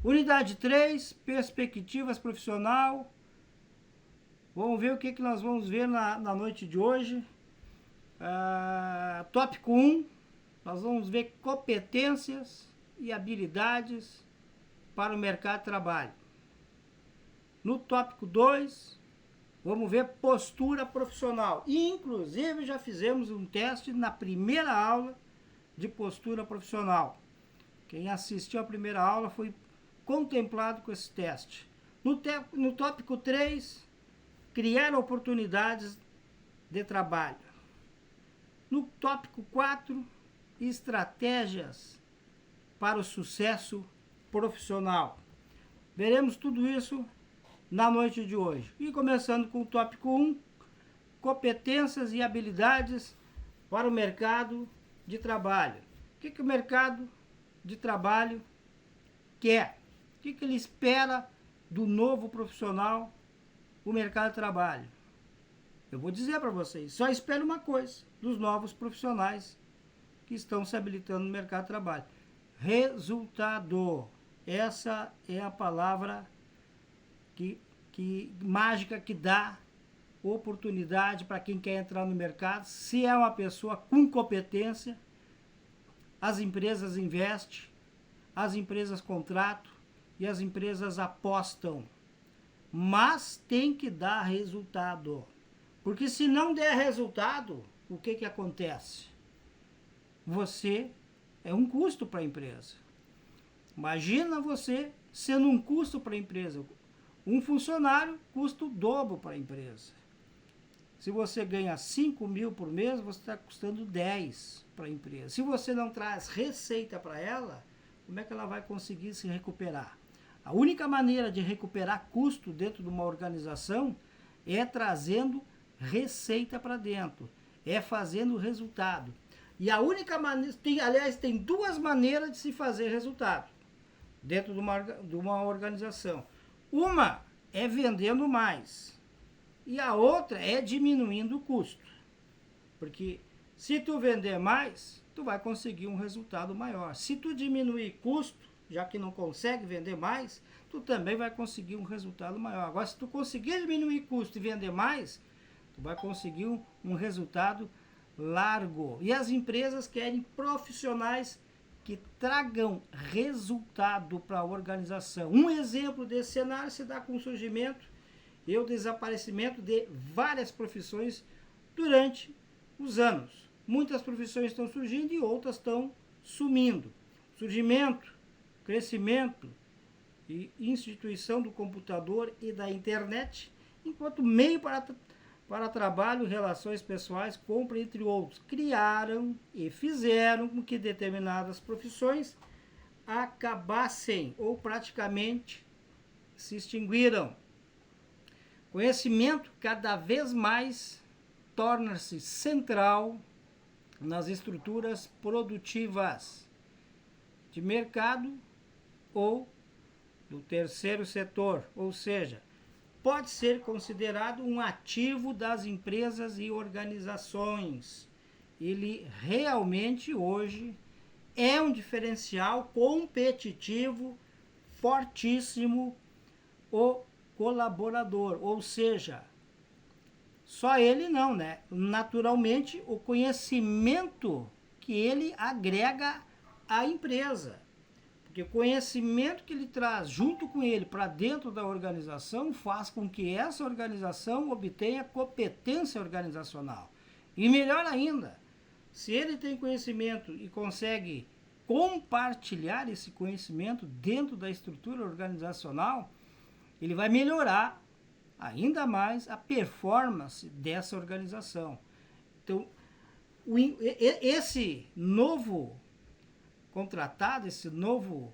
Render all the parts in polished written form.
Unidade 3, perspectivas profissional. Vamos ver o que nós vamos ver na noite de hoje. Tópico 1, nós vamos ver competências e habilidades para o mercado de trabalho. No tópico 2, vamos ver postura profissional. Inclusive, já fizemos um teste na primeira aula de postura profissional. Quem assistiu à primeira aula foi contemplado com esse teste. No tópico 3, criar oportunidades de trabalho. No tópico 4, estratégias para o sucesso profissional. Veremos tudo isso na noite de hoje. E começando com o tópico 1, competências e habilidades para o mercado de trabalho. O que o mercado de trabalho quer? O que ele espera do novo profissional, o mercado de trabalho? Eu vou dizer para vocês, só espero uma coisa dos novos profissionais que estão se habilitando no mercado de trabalho: resultado. Essa é a palavra mágica que dá oportunidade para quem quer entrar no mercado. Se é uma pessoa com competência, as empresas investem, as empresas contratam e as empresas apostam. Mas tem que dar resultado. Porque se não der resultado, o que acontece? Você é um custo para a empresa. Imagina você sendo um custo para a empresa. Um funcionário custa o dobro para a empresa. Se você ganha 5 mil por mês, você está custando 10 para a empresa. Se você não traz receita para ela, como é que ela vai conseguir se recuperar? A única maneira de recuperar custo dentro de uma organização é trazendo receita para dentro, é fazendo resultado. E a única maneira, tem duas maneiras de se fazer resultado dentro de uma organização. Uma é vendendo mais e a outra é diminuindo o custo. Porque se tu vender mais, tu vai conseguir um resultado maior. Se tu diminuir custo, já que não consegue vender mais, tu também vai conseguir um resultado maior. Agora, se tu conseguir diminuir custo e vender mais, tu vai conseguir um resultado largo. E as empresas querem profissionais que tragam resultado para a organização. Um exemplo desse cenário se dá com o surgimento e o desaparecimento de várias profissões durante os anos. Muitas profissões estão surgindo e outras estão sumindo. Surgimento, crescimento e instituição do computador e da internet, enquanto meio para trabalho, relações pessoais, compra, entre outros, criaram e fizeram com que determinadas profissões acabassem ou praticamente se extinguiram. Conhecimento cada vez mais torna-se central nas estruturas produtivas de mercado ou do terceiro setor, ou seja, pode ser considerado um ativo das empresas e organizações. Ele realmente hoje é um diferencial competitivo fortíssimo, o colaborador, ou seja, só ele não, né? Naturalmente, o conhecimento que ele agrega à empresa. Porque o conhecimento que ele traz junto com ele para dentro da organização faz com que essa organização obtenha competência organizacional. E melhor ainda, se ele tem conhecimento e consegue compartilhar esse conhecimento dentro da estrutura organizacional, ele vai melhorar ainda mais a performance dessa organização. Então, esse novo contratado, esse novo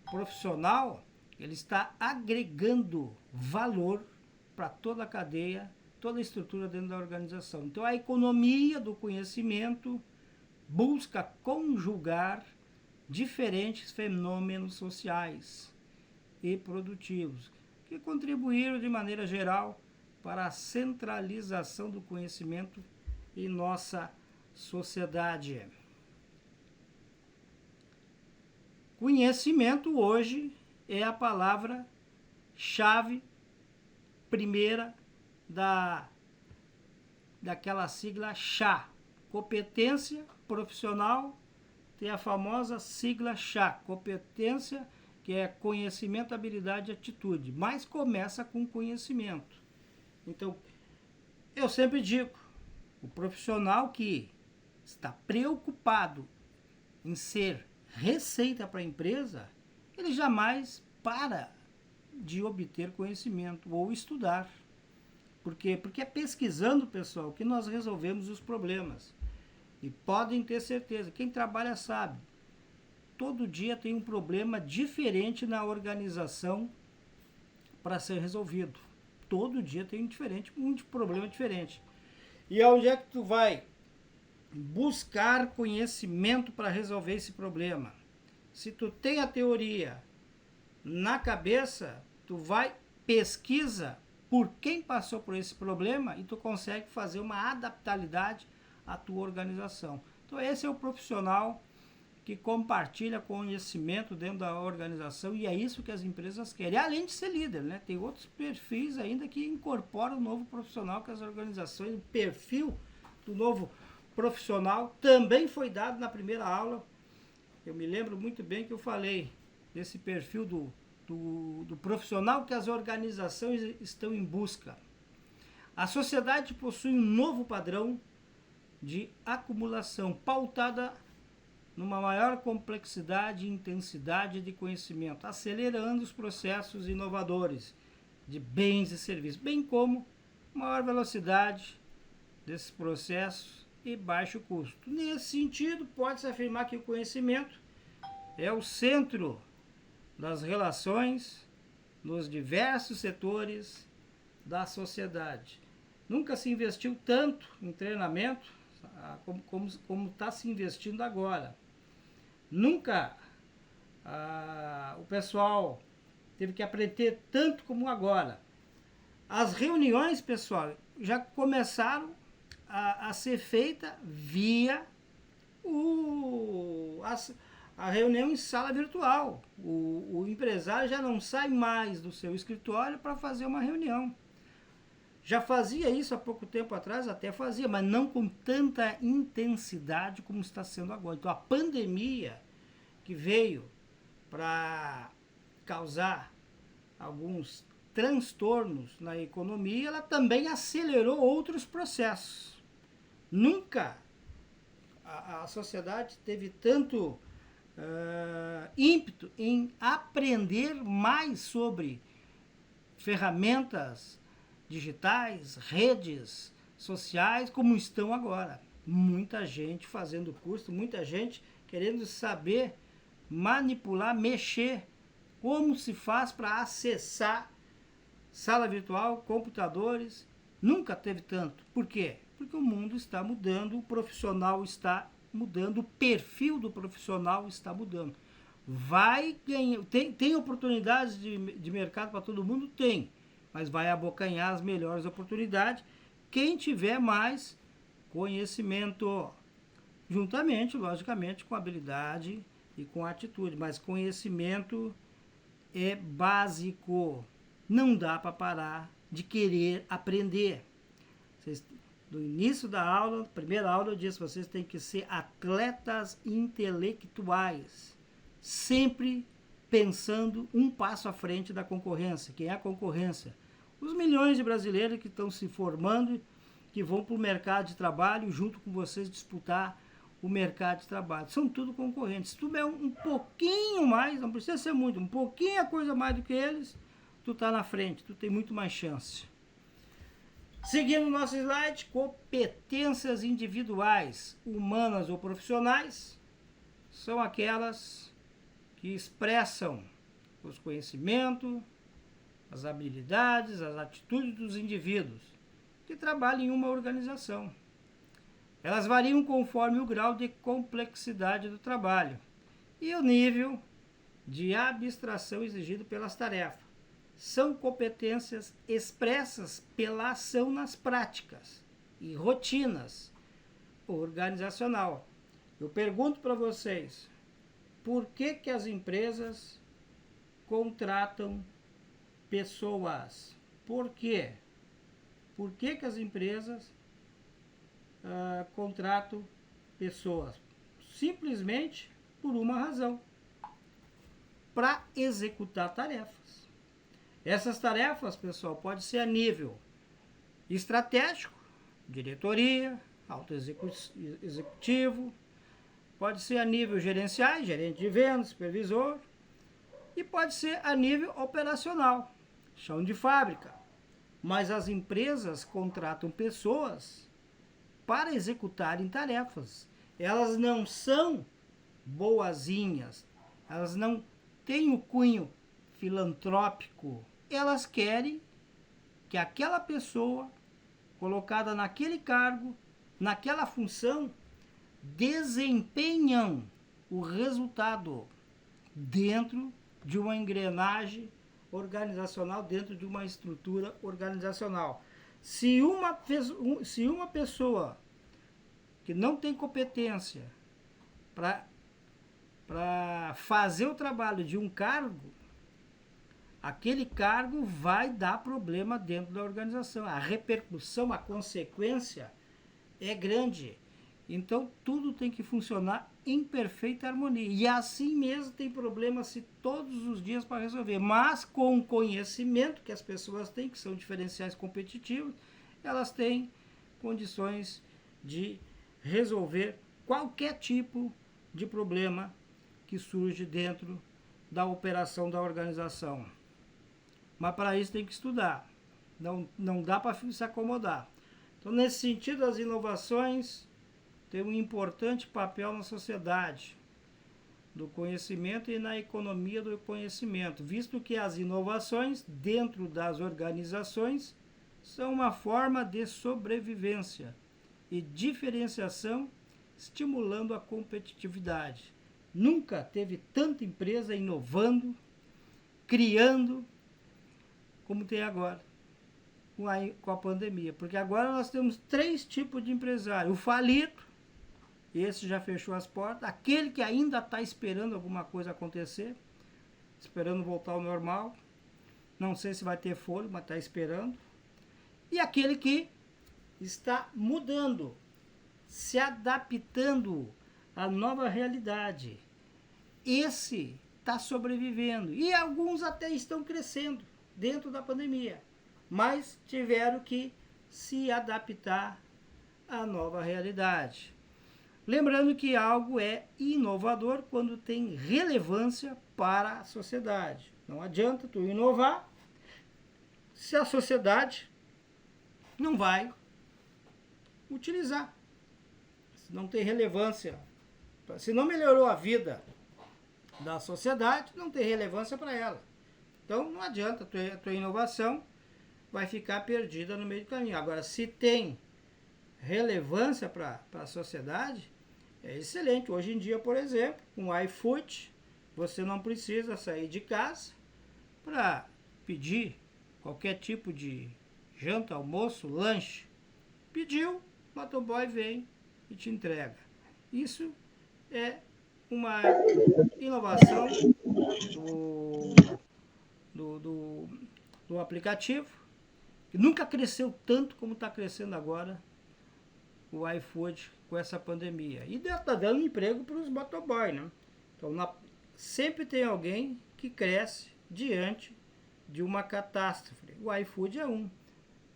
profissional, ele está agregando valor para toda a cadeia, toda a estrutura dentro da organização. Então, a economia do conhecimento busca conjugar diferentes fenômenos sociais e produtivos que contribuíram de maneira geral para a centralização do conhecimento em nossa sociedade. Conhecimento hoje é a palavra-chave primeira daquela sigla CHA. Competência profissional, tem a famosa sigla CHA, competência, que é conhecimento, habilidade e atitude, mas começa com conhecimento. Então, eu sempre digo, o profissional que está preocupado em ser receita para a empresa, ele jamais para de obter conhecimento ou estudar. Por quê? Porque é pesquisando, pessoal, que nós resolvemos os problemas. E podem ter certeza, quem trabalha sabe, todo dia tem um problema diferente na organização para ser resolvido. Todo dia tem um problema diferente. E aonde é que tu vai buscar conhecimento para resolver esse problema? Se tu tem a teoria na cabeça, tu vai, pesquisa por quem passou por esse problema e tu consegue fazer uma adaptabilidade à tua organização. Então esse é o profissional que compartilha conhecimento dentro da organização, e é isso que as empresas querem, além de ser líder, né? Tem outros perfis ainda que incorporam o novo profissional que as organizações, o perfil do novo profissional também foi dado na primeira aula. Eu me lembro muito bem que eu falei desse perfil do profissional que as organizações estão em busca. A sociedade possui um novo padrão de acumulação pautada numa maior complexidade e intensidade de conhecimento, acelerando os processos inovadores de bens e serviços, bem como maior velocidade desses processos e baixo custo. Nesse sentido, pode-se afirmar que o conhecimento é o centro das relações nos diversos setores da sociedade. Nunca se investiu tanto em treinamento como está se investindo agora. Nunca o pessoal teve que aprender tanto como agora. As reuniões, pessoal, já começaram a ser feitas via a reunião em sala virtual. O empresário já não sai mais do seu escritório para fazer uma reunião. Já fazia isso há pouco tempo atrás, até fazia, mas não com tanta intensidade como está sendo agora. Então a pandemia que veio para causar alguns transtornos na economia, ela também acelerou outros processos. Nunca a sociedade teve tanto ímpeto em aprender mais sobre ferramentas digitais, redes sociais, como estão agora. Muita gente fazendo curso, muita gente querendo saber manipular, mexer, como se faz para acessar sala virtual, computadores. Nunca teve tanto. Por quê? Porque o mundo está mudando, o profissional está mudando, o perfil do profissional está mudando. Vai ganhar, tem oportunidades de mercado para todo mundo? Tem, mas vai abocanhar as melhores oportunidades quem tiver mais conhecimento, juntamente, logicamente, com habilidade e com atitude, mas conhecimento é básico, não dá para parar de querer aprender. No início da aula, primeira aula, eu disse, vocês têm que ser atletas intelectuais, sempre pensando um passo à frente da concorrência. Quem é a concorrência? Os milhões de brasileiros que estão se formando, que vão para o mercado de trabalho, junto com vocês disputar o mercado de trabalho. São tudo concorrentes. Se tu é um pouquinho mais, não precisa ser muito, um pouquinho a coisa mais do que eles, tu está na frente, tu tem muito mais chance. Seguindo o nosso slide, competências individuais, humanas ou profissionais, são aquelas que expressam os conhecimentos, as habilidades, as atitudes dos indivíduos que trabalham em uma organização. Elas variam conforme o grau de complexidade do trabalho e o nível de abstração exigido pelas tarefas. São competências expressas pela ação nas práticas e rotinas organizacional. Eu pergunto para vocês, por que as empresas contratam pessoas. Por quê? Por que as empresas contratam pessoas? Simplesmente por uma razão: para executar tarefas. Essas tarefas, pessoal, pode ser a nível estratégico, diretoria, alto executivo, pode ser a nível gerencial, gerente de vendas, supervisor, e pode ser a nível operacional, chão de fábrica. Mas as empresas contratam pessoas para executarem tarefas. Elas não são boazinhas, elas não têm o cunho filantrópico. Elas querem que aquela pessoa colocada naquele cargo, naquela função, desempenham o resultado dentro de uma engrenagem organizacional, dentro de uma estrutura organizacional. Se uma pessoa que não tem competência para fazer o trabalho de um cargo, aquele cargo vai dar problema dentro da organização. A repercussão, a consequência é grande. Então, tudo tem que funcionar em perfeita harmonia. E assim mesmo tem problema-se todos os dias para resolver. Mas com o conhecimento que as pessoas têm, que são diferenciais competitivos, elas têm condições de resolver qualquer tipo de problema que surge dentro da operação da organização. Mas para isso tem que estudar. Não dá para se acomodar. Então, nesse sentido, as inovações têm um importante papel na sociedade do conhecimento e na economia do conhecimento, visto que as inovações dentro das organizações são uma forma de sobrevivência e diferenciação, estimulando a competitividade. Nunca teve tanta empresa inovando, criando, como tem agora, com a pandemia. Porque agora nós temos 3 tipos de empresário: o falido, esse já fechou as portas; aquele que ainda está esperando alguma coisa acontecer, esperando voltar ao normal, não sei se vai ter fôlego, mas está esperando; e aquele que está mudando, se adaptando à nova realidade. Esse está sobrevivendo, e alguns até estão crescendo dentro da pandemia, mas tiveram que se adaptar à nova realidade. Lembrando que algo é inovador quando tem relevância para a sociedade. Não adianta tu inovar se a sociedade não vai utilizar. Se não tem relevância, se não melhorou a vida da sociedade, não tem relevância para ela. Então não adianta, a tua inovação vai ficar perdida no meio do caminho. Agora, se tem relevância para a sociedade, é excelente. Hoje em dia, por exemplo, com o iFood, você não precisa sair de casa para pedir qualquer tipo de janta, almoço, lanche. Pediu, o motoboy vem e te entrega. Isso é uma inovação do aplicativo, que nunca cresceu tanto como está crescendo agora o iFood com essa pandemia. E está dando emprego para os motoboy, né? Então, sempre tem alguém que cresce diante de uma catástrofe. O iFood é um,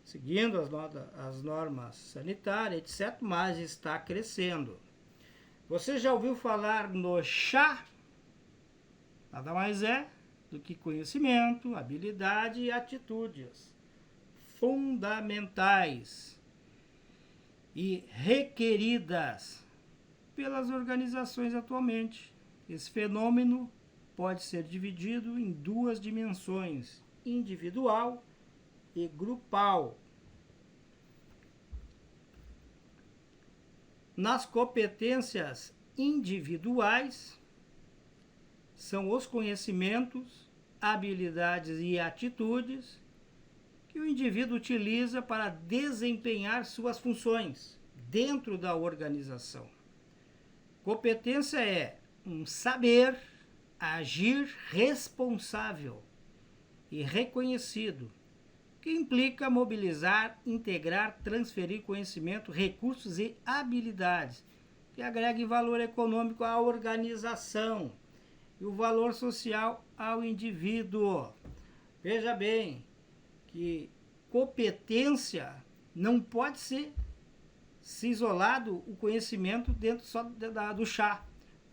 seguindo as normas sanitárias, etc., mas está crescendo. Você já ouviu falar no chá? Nada mais é do que conhecimento, habilidade e atitudes fundamentais e requeridas pelas organizações atualmente. Esse fenômeno pode ser dividido em 2 dimensões: individual e grupal. Nas competências individuais, são os conhecimentos, habilidades e atitudes que o indivíduo utiliza para desempenhar suas funções dentro da organização. Competência é um saber, agir responsável e reconhecido, que implica mobilizar, integrar, transferir conhecimento, recursos e habilidades, que agreguem valor econômico à organização e o valor social ao indivíduo. Veja bem que competência não pode ser se isolado o conhecimento dentro só do chá.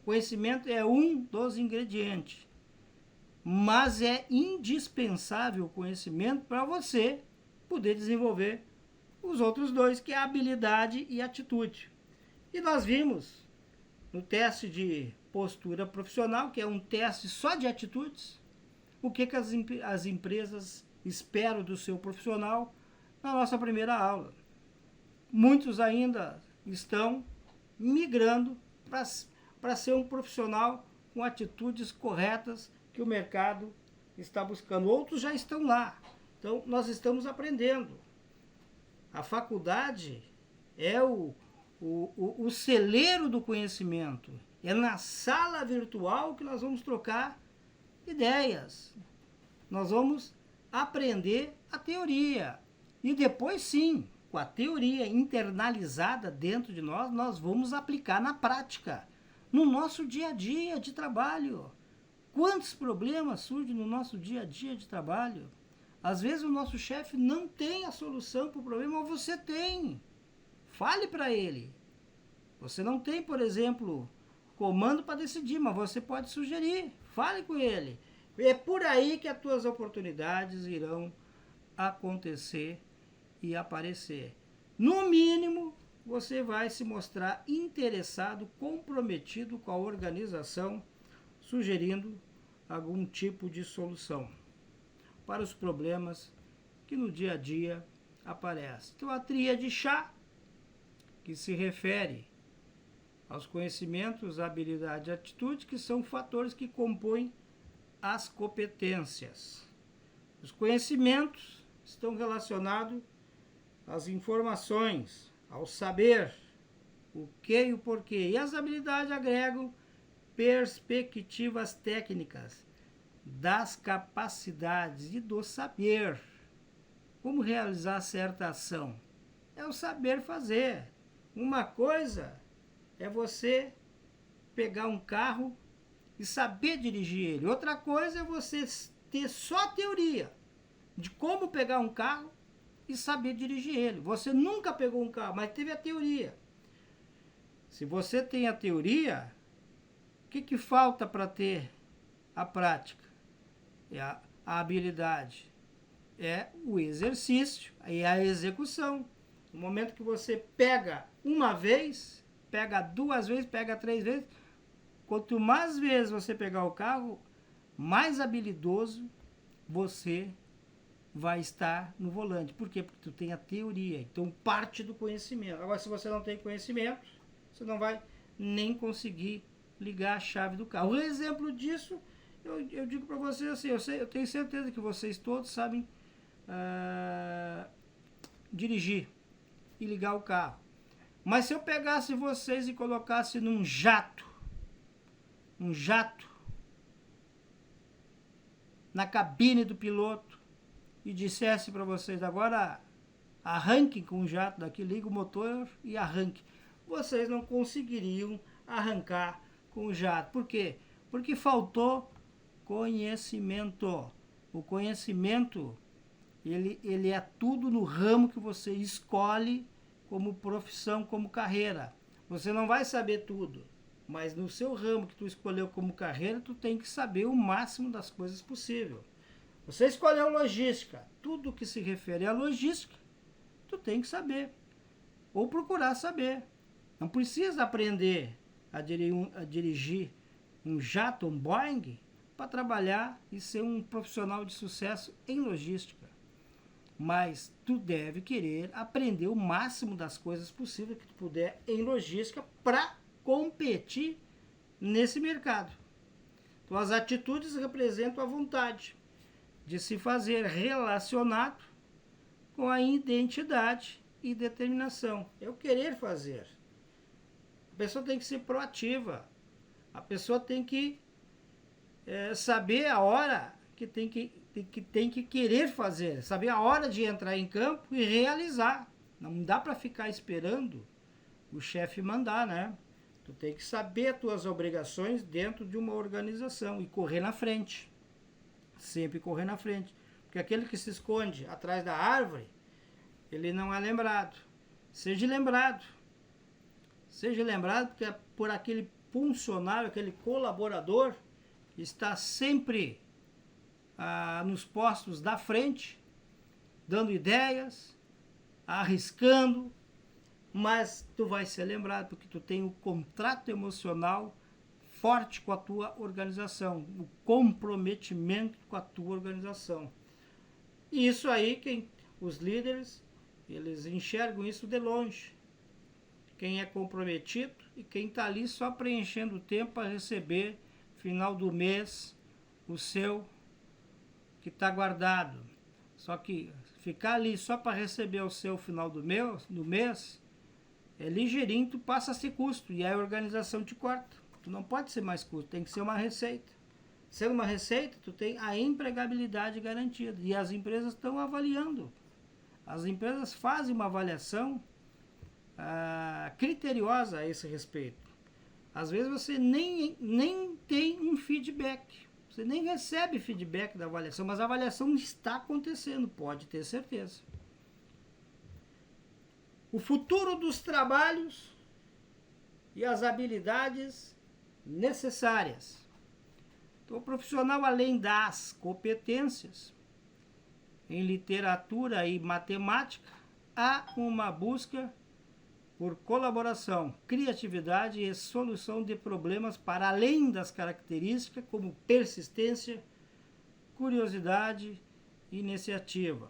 O conhecimento é um dos ingredientes, mas é indispensável o conhecimento para você poder desenvolver os outros dois, que é a habilidade e a atitude. E nós vimos no teste de postura profissional, que é um teste só de atitudes, o que as empresas esperam do seu profissional na nossa primeira aula. Muitos ainda estão migrando para ser um profissional com atitudes corretas que o mercado está buscando. Outros já estão lá. Então, nós estamos aprendendo. A faculdade é o celeiro do conhecimento. É na sala virtual que nós vamos trocar ideias. Nós vamos aprender a teoria. E depois, sim, com a teoria internalizada dentro de nós, nós vamos aplicar na prática, no nosso dia a dia de trabalho. Quantos problemas surgem no nosso dia a dia de trabalho? Às vezes o nosso chefe não tem a solução para o problema, mas você tem. Fale para ele. Você não tem, por exemplo, comando para decidir, mas você pode sugerir. Fale com ele. É por aí que as tuas oportunidades irão acontecer e aparecer. No mínimo, você vai se mostrar interessado, comprometido com a organização, sugerindo algum tipo de solução para os problemas que no dia a dia aparecem. Então, a tríade chá, que se refere aos conhecimentos, habilidade e atitude, que são fatores que compõem as competências. Os conhecimentos estão relacionados às informações, ao saber, o que e o porquê. E as habilidades agregam perspectivas técnicas das capacidades e do saber. Como realizar certa ação? É o saber fazer. Uma coisa é você pegar um carro e saber dirigir ele. Outra coisa é você ter só teoria de como pegar um carro e saber dirigir ele. Você nunca pegou um carro, mas teve a teoria. Se você tem a teoria, o que falta para ter a prática? É a habilidade. É o exercício, é a execução. No momento que você pega uma vez, pega duas vezes, pega três vezes, quanto mais vezes você pegar o carro, mais habilidoso você vai estar no volante. Por quê? Porque tu tem a teoria. Então, parte do conhecimento. Agora, se você não tem conhecimento, você não vai nem conseguir ligar a chave do carro. Um exemplo disso, eu digo para vocês assim, eu tenho certeza que vocês todos sabem dirigir e ligar o carro. Mas se eu pegasse vocês e colocasse num jato, na cabine do piloto, e dissesse para vocês, agora arranquem com o jato daqui, liga o motor e arranque. Vocês não conseguiriam arrancar com o jato. Por quê? Porque faltou conhecimento. O conhecimento, ele é tudo no ramo que você escolhe como profissão, como carreira. Você não vai saber tudo, mas no seu ramo que tu escolheu como carreira, tu tem que saber o máximo das coisas possível. Você escolheu logística, tudo que se refere à logística, tu tem que saber, ou procurar saber. Não precisa aprender a dirigir um jato, um Boeing, para trabalhar e ser um profissional de sucesso em logística. Mas tu deve querer aprender o máximo das coisas possíveis que tu puder em logística para competir nesse mercado. Então, as atitudes representam a vontade de se fazer relacionado com a identidade e determinação. É o querer fazer. A pessoa tem que ser proativa. A pessoa tem que saber a hora que tem que querer fazer, saber a hora de entrar em campo e realizar. Não dá para ficar esperando o chefe mandar, né? Tu tem que saber as tuas obrigações dentro de uma organização e correr na frente. Sempre correr na frente. Porque aquele que se esconde atrás da árvore, ele não é lembrado. Seja lembrado. Seja lembrado porque é por aquele funcionário, aquele colaborador que está sempre nos postos da frente, dando ideias, arriscando, mas tu vai ser lembrado porque tu tem um contrato emocional forte com a tua organização, o comprometimento com a tua organização. E isso aí, os líderes, eles enxergam isso de longe. Quem é comprometido e quem está ali só preenchendo o tempo para receber, final do mês, o seu que está guardado. Só que ficar ali só para receber o seu final do mês, é ligeirinho, tu passa a ser custo e aí a organização te corta. Tu não pode ser mais custo, tem que ser uma receita. Sendo uma receita, tu tem a empregabilidade garantida. E as empresas estão avaliando. As empresas fazem uma avaliação criteriosa a esse respeito. Às vezes você nem tem um feedback. Você nem recebe feedback da avaliação, mas a avaliação está acontecendo, pode ter certeza. O futuro dos trabalhos e as habilidades necessárias. Então, o profissional, além das competências em literatura e matemática, há uma busca por colaboração, criatividade e solução de problemas para além das características como persistência, curiosidade e iniciativa.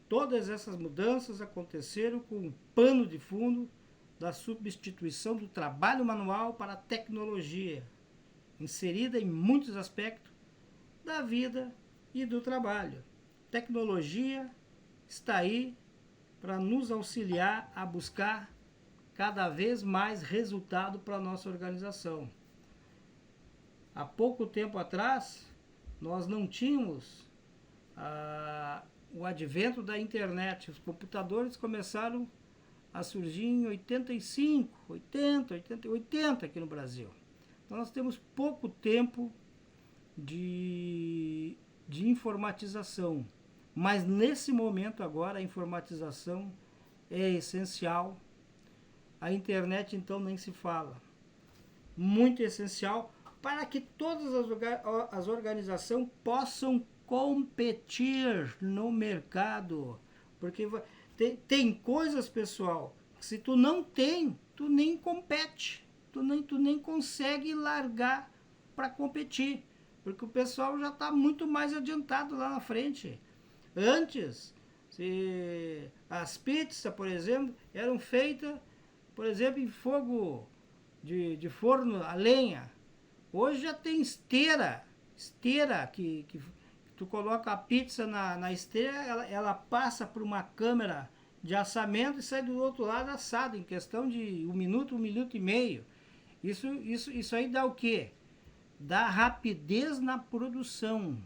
Todas essas mudanças aconteceram com um pano de fundo da substituição do trabalho manual para a tecnologia, inserida em muitos aspectos da vida e do trabalho. Tecnologia está aí para nos auxiliar a buscar cada vez mais resultado para a nossa organização. Há pouco tempo atrás, nós não tínhamos o advento da internet. Os computadores começaram a surgir em 85, 80 aqui no Brasil. Então nós temos pouco tempo de informatização. Mas nesse momento agora a informatização é essencial. A internet então nem se fala. Muito essencial para que todas as organizações possam competir no mercado. Porque tem coisas, pessoal, que se tu não tem, tu nem compete. Tu nem consegue largar para competir. Porque o pessoal já está muito mais adiantado lá na frente. Antes, as pizzas, por exemplo, eram feitas, por exemplo, em fogo de forno a lenha. Hoje já tem esteira que tu coloca a pizza na esteira, ela passa por uma câmera de assamento e sai do outro lado assado, em questão de 1 minuto, 1 minuto e meio. Isso aí dá o quê? Dá rapidez na produção.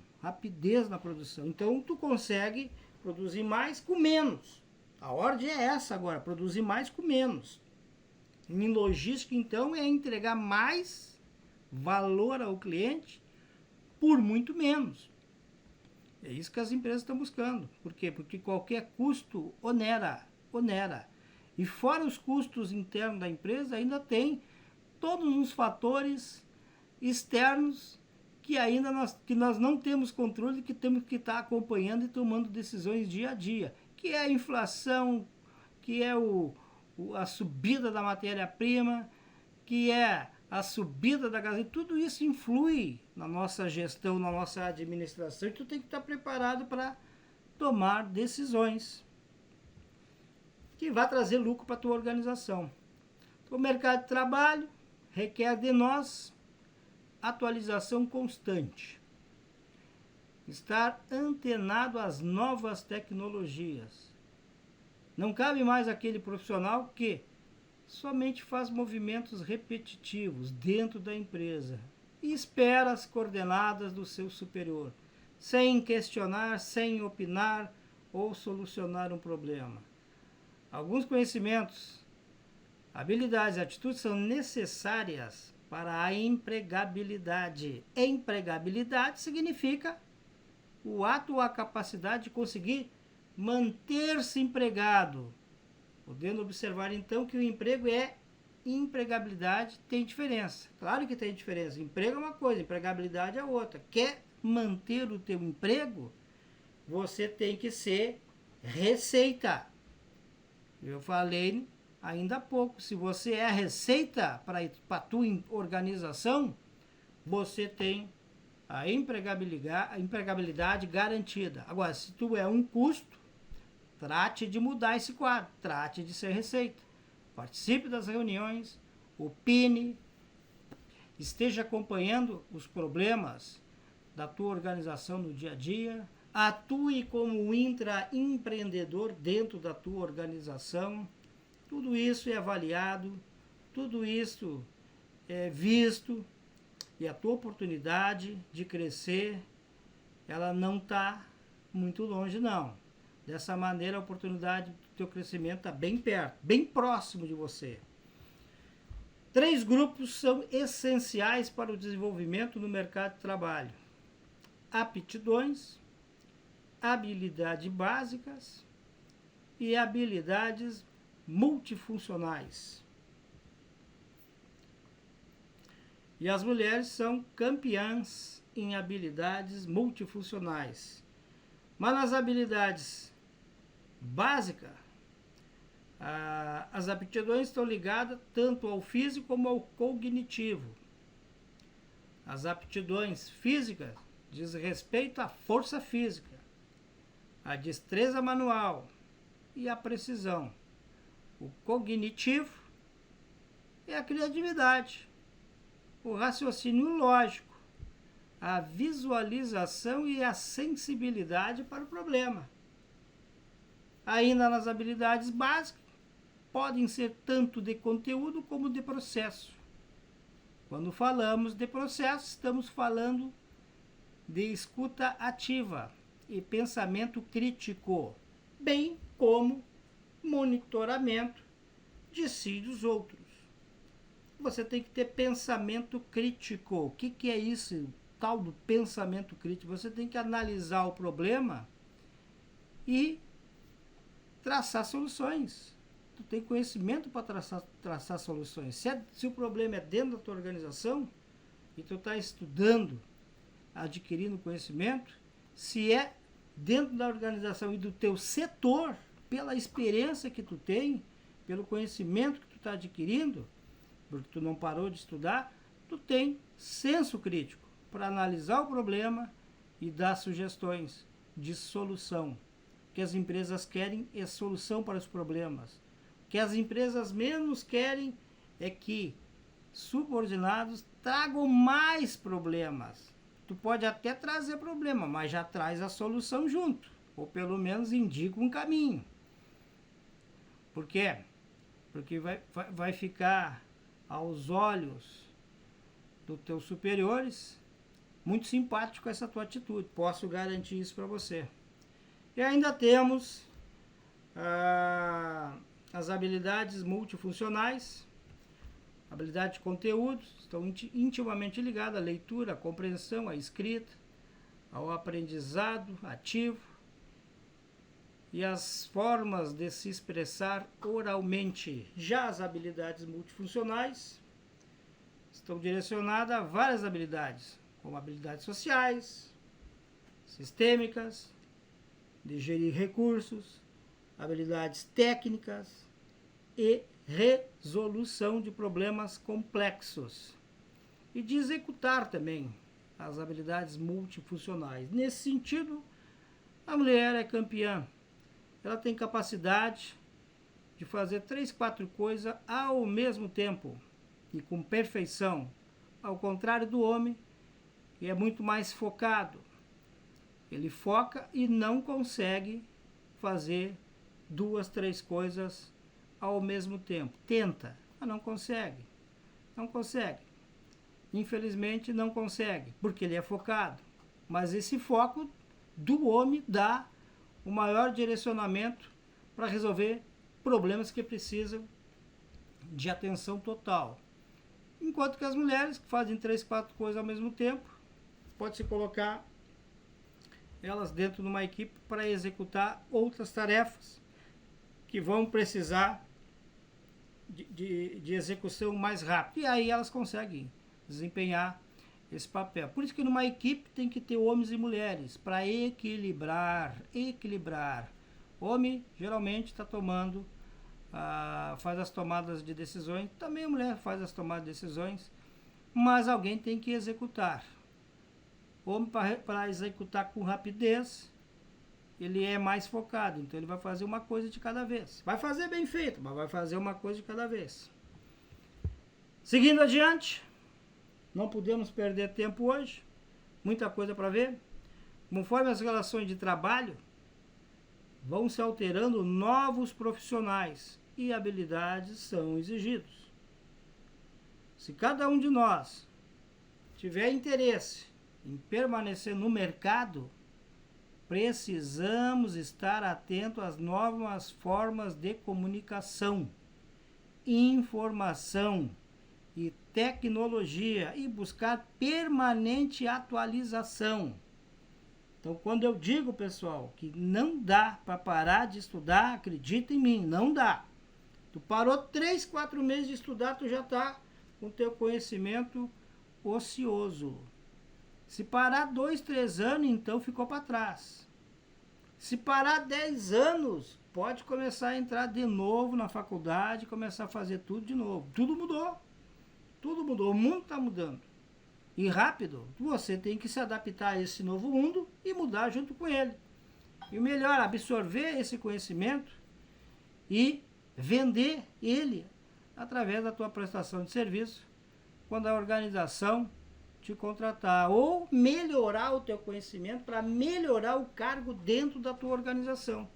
Então tu consegue produzir mais com menos. A ordem é essa agora, produzir mais com menos. Em logística, então, é entregar mais valor ao cliente por muito menos. É isso que as empresas estão buscando. Por quê? Porque qualquer custo onera. E fora os custos internos da empresa, ainda tem todos os fatores externos que nós não temos controle, que temos que estar acompanhando e tomando decisões dia a dia, que é a inflação, que é a subida da matéria-prima, que é a subida da gasolina. Tudo isso influi na nossa gestão, na nossa administração, e tu tem que estar preparado para tomar decisões que vai trazer lucro para a tua organização. Então, o mercado de trabalho requer de nós atualização constante, estar antenado às novas tecnologias. Não cabe mais aquele profissional que somente faz movimentos repetitivos dentro da empresa. e espera as coordenadas do seu superior, sem questionar, sem opinar ou solucionar um problema. Alguns conhecimentos, habilidades e atitudes são necessárias para a empregabilidade. Empregabilidade significa o ato ou a capacidade de conseguir manter-se empregado. Podendo observar então que o emprego e empregabilidade tem diferença. Claro que tem diferença. Emprego é uma coisa, empregabilidade é outra. Quer manter o teu emprego, você tem que ser receita. Eu falei ainda há pouco, se você é receita para a tua organização, você tem a empregabilidade garantida. Agora, se tu é um custo, trate de mudar esse quadro, trate de ser receita. Participe das reuniões, opine, esteja acompanhando os problemas da tua organização no dia a dia, atue como intraempreendedor dentro da tua organização. Tudo isso é avaliado, tudo isso é visto, e a tua oportunidade de crescer, ela não está muito longe, não. Dessa maneira, a oportunidade do teu crescimento está bem perto, bem próximo de você. 3 grupos são essenciais para o desenvolvimento no mercado de trabalho: aptidões, habilidades básicas e habilidades multifuncionais. E as mulheres são campeãs em habilidades multifuncionais. Mas nas habilidades básicas, as aptidões estão ligadas tanto ao físico como ao cognitivo. As aptidões físicas diz respeito à força física, à destreza manual e à precisão. O cognitivo é a criatividade, o raciocínio lógico, a visualização e a sensibilidade para o problema. Ainda nas habilidades básicas, podem ser tanto de conteúdo como de processo. Quando falamos de processo, estamos falando de escuta ativa e pensamento crítico, bem como monitoramento de si e dos outros. Você tem que ter pensamento crítico. O que é isso, tal do pensamento crítico? Você tem que analisar o problema e traçar soluções. Tu tem conhecimento para traçar soluções. Se o problema é dentro da tua organização e tu está estudando, adquirindo conhecimento, se é dentro da organização e do teu setor, pela experiência que tu tem, pelo conhecimento que tu está adquirindo, porque tu não parou de estudar, tu tem senso crítico para analisar o problema e dar sugestões de solução. O que as empresas querem é solução para os problemas. O que as empresas menos querem é que subordinados tragam mais problemas. Tu pode até trazer problema, mas já traz a solução junto, ou pelo menos indica um caminho. Por quê? Porque vai ficar aos olhos dos teus superiores muito simpático essa tua atitude. Posso garantir isso para você. E ainda temos as habilidades multifuncionais. Habilidade de conteúdo estão intimamente ligadas à leitura, à compreensão, à escrita, ao aprendizado ativo e às formas de se expressar oralmente. Já as habilidades multifuncionais estão direcionadas a várias habilidades, como habilidades sociais, sistêmicas, de gerir recursos, habilidades técnicas e resolução de problemas complexos. E de executar também as habilidades multifuncionais. Nesse sentido, a mulher é campeã. Ela tem capacidade de fazer 3, 4 coisas ao mesmo tempo e com perfeição, ao contrário do homem, que é muito mais focado. Ele foca e não consegue fazer 2, 3 coisas ao mesmo tempo. Tenta, mas não consegue. Não consegue. infelizmente não consegue, porque ele é focado. Mas esse foco do homem dá o maior direcionamento para resolver problemas que precisam de atenção total. Enquanto que as mulheres que fazem 3, 4 coisas ao mesmo tempo, pode-se colocar elas dentro de uma equipe para executar outras tarefas que vão precisar de execução mais rápida. E aí elas conseguem desempenhar esse papel. Por isso que numa equipe tem que ter homens e mulheres para equilibrar. Homem geralmente está tomando, faz as tomadas de decisões, também a mulher faz as tomadas de decisões, mas alguém tem que executar. Homem para executar com rapidez, ele é mais focado, então ele vai fazer uma coisa de cada vez. Vai fazer bem feito, mas vai fazer uma coisa de cada vez. Seguindo adiante, não podemos perder tempo hoje, muita coisa para ver. Conforme as relações de trabalho vão se alterando, novos profissionais e habilidades são exigidos. Se cada um de nós tiver interesse em permanecer no mercado, precisamos estar atento às novas formas de comunicação, informação e tecnologia e buscar permanente atualização. Então, quando eu digo, pessoal, que não dá para parar de estudar, acredita em mim, não dá. Tu parou 3, 4 meses de estudar, tu já está com teu conhecimento ocioso. Se parar 2, 3 anos, então ficou para trás. Se parar 10 anos, pode começar a entrar de novo na faculdade, começar a fazer tudo de novo. Tudo mudou. Tudo mudou. O mundo está mudando. E rápido, você tem que se adaptar a esse novo mundo e mudar junto com ele. E o melhor, absorver esse conhecimento e vender ele através da tua prestação de serviço quando a organização te contratar, ou melhorar o teu conhecimento para melhorar o cargo dentro da tua organização,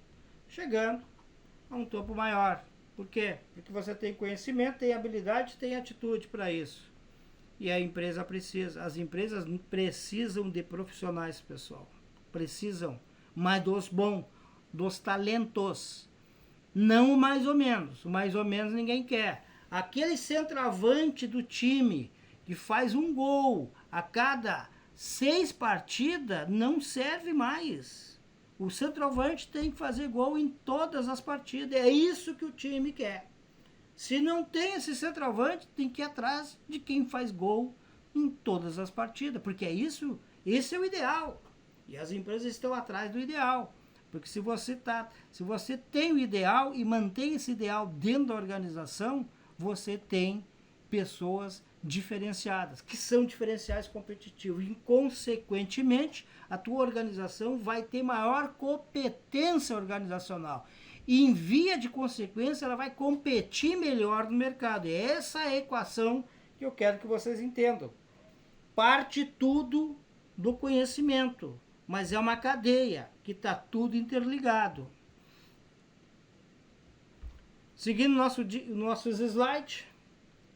chegando a um topo maior. Por quê? Porque você tem conhecimento, tem habilidade, tem atitude para isso. E a empresa precisa, as empresas precisam de profissionais, pessoal. Precisam, mas dos bons, dos talentos. Não o mais ou menos. O mais ou menos ninguém quer. Aquele centroavante do time que faz um gol a cada 6 partidas não serve mais. O centroavante tem que fazer gol em todas as partidas. É isso que o time quer. Se não tem esse centroavante, tem que ir atrás de quem faz gol em todas as partidas. Porque é isso, esse é o ideal. E as empresas estão atrás do ideal. Porque se você tem o ideal e mantém esse ideal dentro da organização, você tem pessoas diferenciadas, que são diferenciais competitivos. E, consequentemente, a tua organização vai ter maior competência organizacional. E, em via de consequência, ela vai competir melhor no mercado. É essa a equação que eu quero que vocês entendam. Parte tudo do conhecimento, mas é uma cadeia que está tudo interligado. Seguindo nossos slides,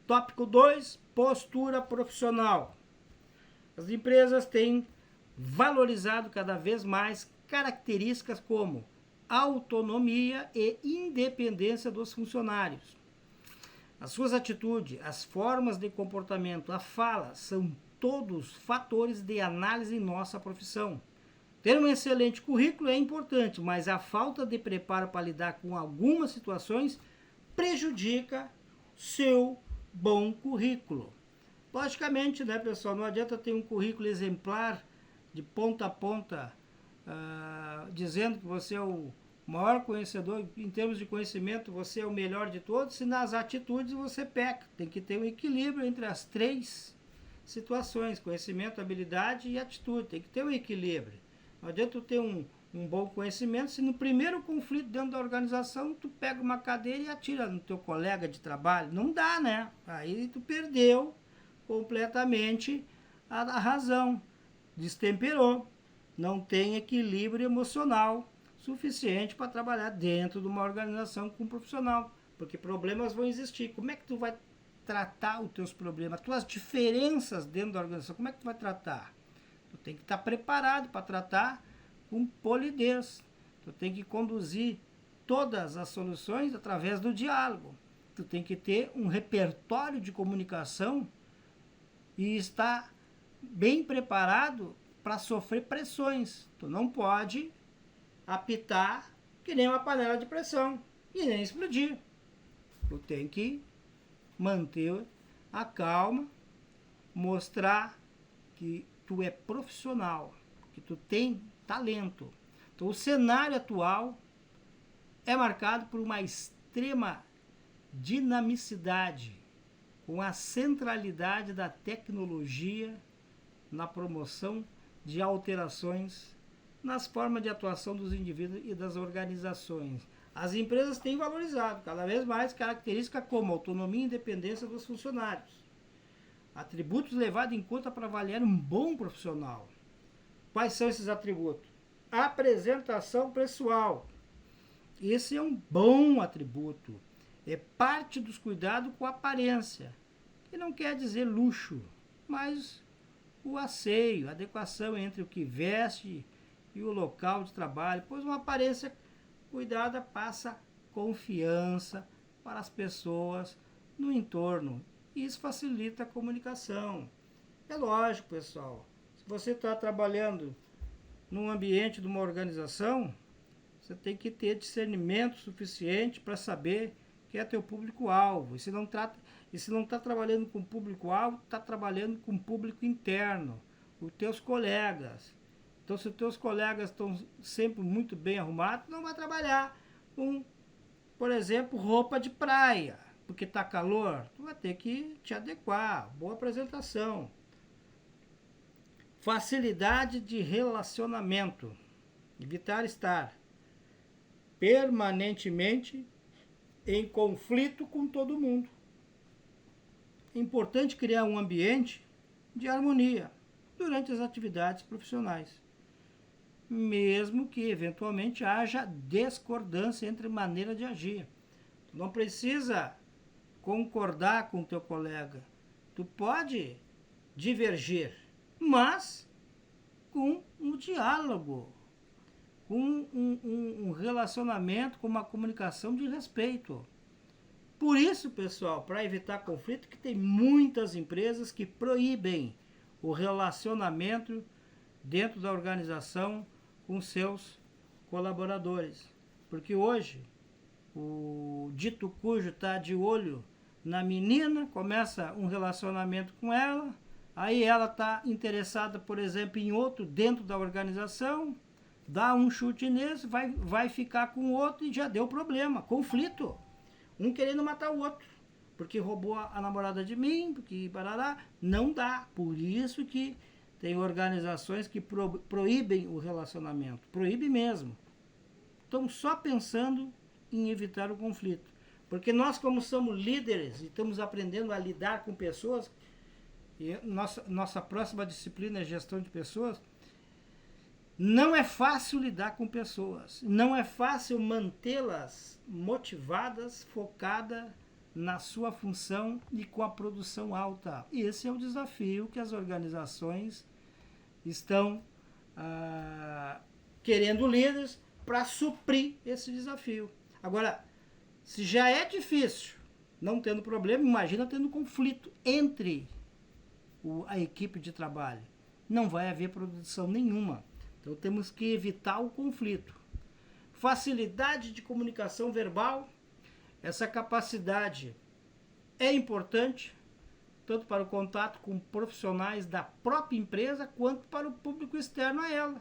tópico 2, postura profissional. As empresas têm valorizado cada vez mais características como autonomia e independência dos funcionários. As suas atitudes, as formas de comportamento, a fala, são todos fatores de análise em nossa profissão. Ter um excelente currículo é importante, mas a falta de preparo para lidar com algumas situações prejudica seu bom currículo. Logicamente, né, pessoal, não adianta ter um currículo exemplar de ponta a ponta, dizendo que você é o maior conhecedor, em termos de conhecimento, você é o melhor de todos, se nas atitudes você peca. Tem que ter um equilíbrio entre as 3 situações, conhecimento, habilidade e atitude. Tem que ter um equilíbrio. Não adianta tu ter um bom conhecimento se no primeiro conflito dentro da organização tu pega uma cadeira e atira no teu colega de trabalho. Não dá, né? Aí tu perdeu completamente a razão, destemperou, não tem equilíbrio emocional suficiente para trabalhar dentro de uma organização com um profissional, porque problemas vão existir. Como é que tu vai tratar os teus problemas, as tuas diferenças dentro da organização. Como é que tu vai tratar? Tu tem que estar preparado para tratar com polidez. Tu tem que conduzir todas as soluções através do diálogo. Tu tem que ter um repertório de comunicação e estar bem preparado para sofrer pressões. Tu não pode apitar que nem uma panela de pressão e nem explodir. Tu tem que manter a calma, mostrar que tu é profissional, que tu tem talento. Então o cenário atual é marcado por uma extrema dinamicidade, com a centralidade da tecnologia na promoção de alterações nas formas de atuação dos indivíduos e das organizações. As empresas têm valorizado cada vez mais características como autonomia e independência dos funcionários, atributos levados em conta para avaliar um bom profissional. Quais são esses atributos? Apresentação pessoal. Esse é um bom atributo. É parte dos cuidados com a aparência, que não quer dizer luxo, mas o asseio, a adequação entre o que veste e o local de trabalho, pois uma aparência cuidada passa confiança para as pessoas no entorno. Isso facilita a comunicação. É lógico, pessoal, se você está trabalhando num ambiente de uma organização, você tem que ter discernimento suficiente para saber que é teu público-alvo. E se não está trabalhando com público-alvo, está trabalhando com público interno, os teus colegas. Então, se os teus colegas estão sempre muito bem arrumados, não vai trabalhar com, por exemplo, roupa de praia, porque está calor. Tu vai ter que te adequar. Boa apresentação. Facilidade de relacionamento. Evitar estar permanentemente em conflito com todo mundo. É importante criar um ambiente de harmonia durante as atividades profissionais, mesmo que eventualmente haja discordância entre maneira de agir. Tu não precisa concordar com o teu colega. Tu pode divergir, mas com um diálogo, com um relacionamento, com uma comunicação de respeito. Por isso, pessoal, para evitar conflito, que tem muitas empresas que proíbem o relacionamento dentro da organização com seus colaboradores. Porque hoje o dito cujo está de olho na menina, começa um relacionamento com ela, aí ela está interessada, por exemplo, em outro dentro da organização, dá um chute nesse, vai ficar com o outro e já deu problema, conflito. Um querendo matar o outro, porque roubou a namorada de mim, porque barará, não dá. Por isso que tem organizações que proíbem o relacionamento, proíbem mesmo. Estão só pensando em evitar o conflito. Porque nós, como somos líderes e estamos aprendendo a lidar com pessoas, e nossa próxima disciplina é gestão de pessoas, não é fácil lidar com pessoas, não é fácil mantê-las motivadas, focadas na sua função e com a produção alta. E esse é o desafio que as organizações estão querendo líderes para suprir esse desafio. Agora, se já é difícil, não tendo problema, imagina tendo conflito entre a equipe de trabalho. Não vai haver produção nenhuma. Então temos que evitar o conflito. Facilidade de comunicação verbal. Essa capacidade é importante, tanto para o contato com profissionais da própria empresa, quanto para o público externo a ela.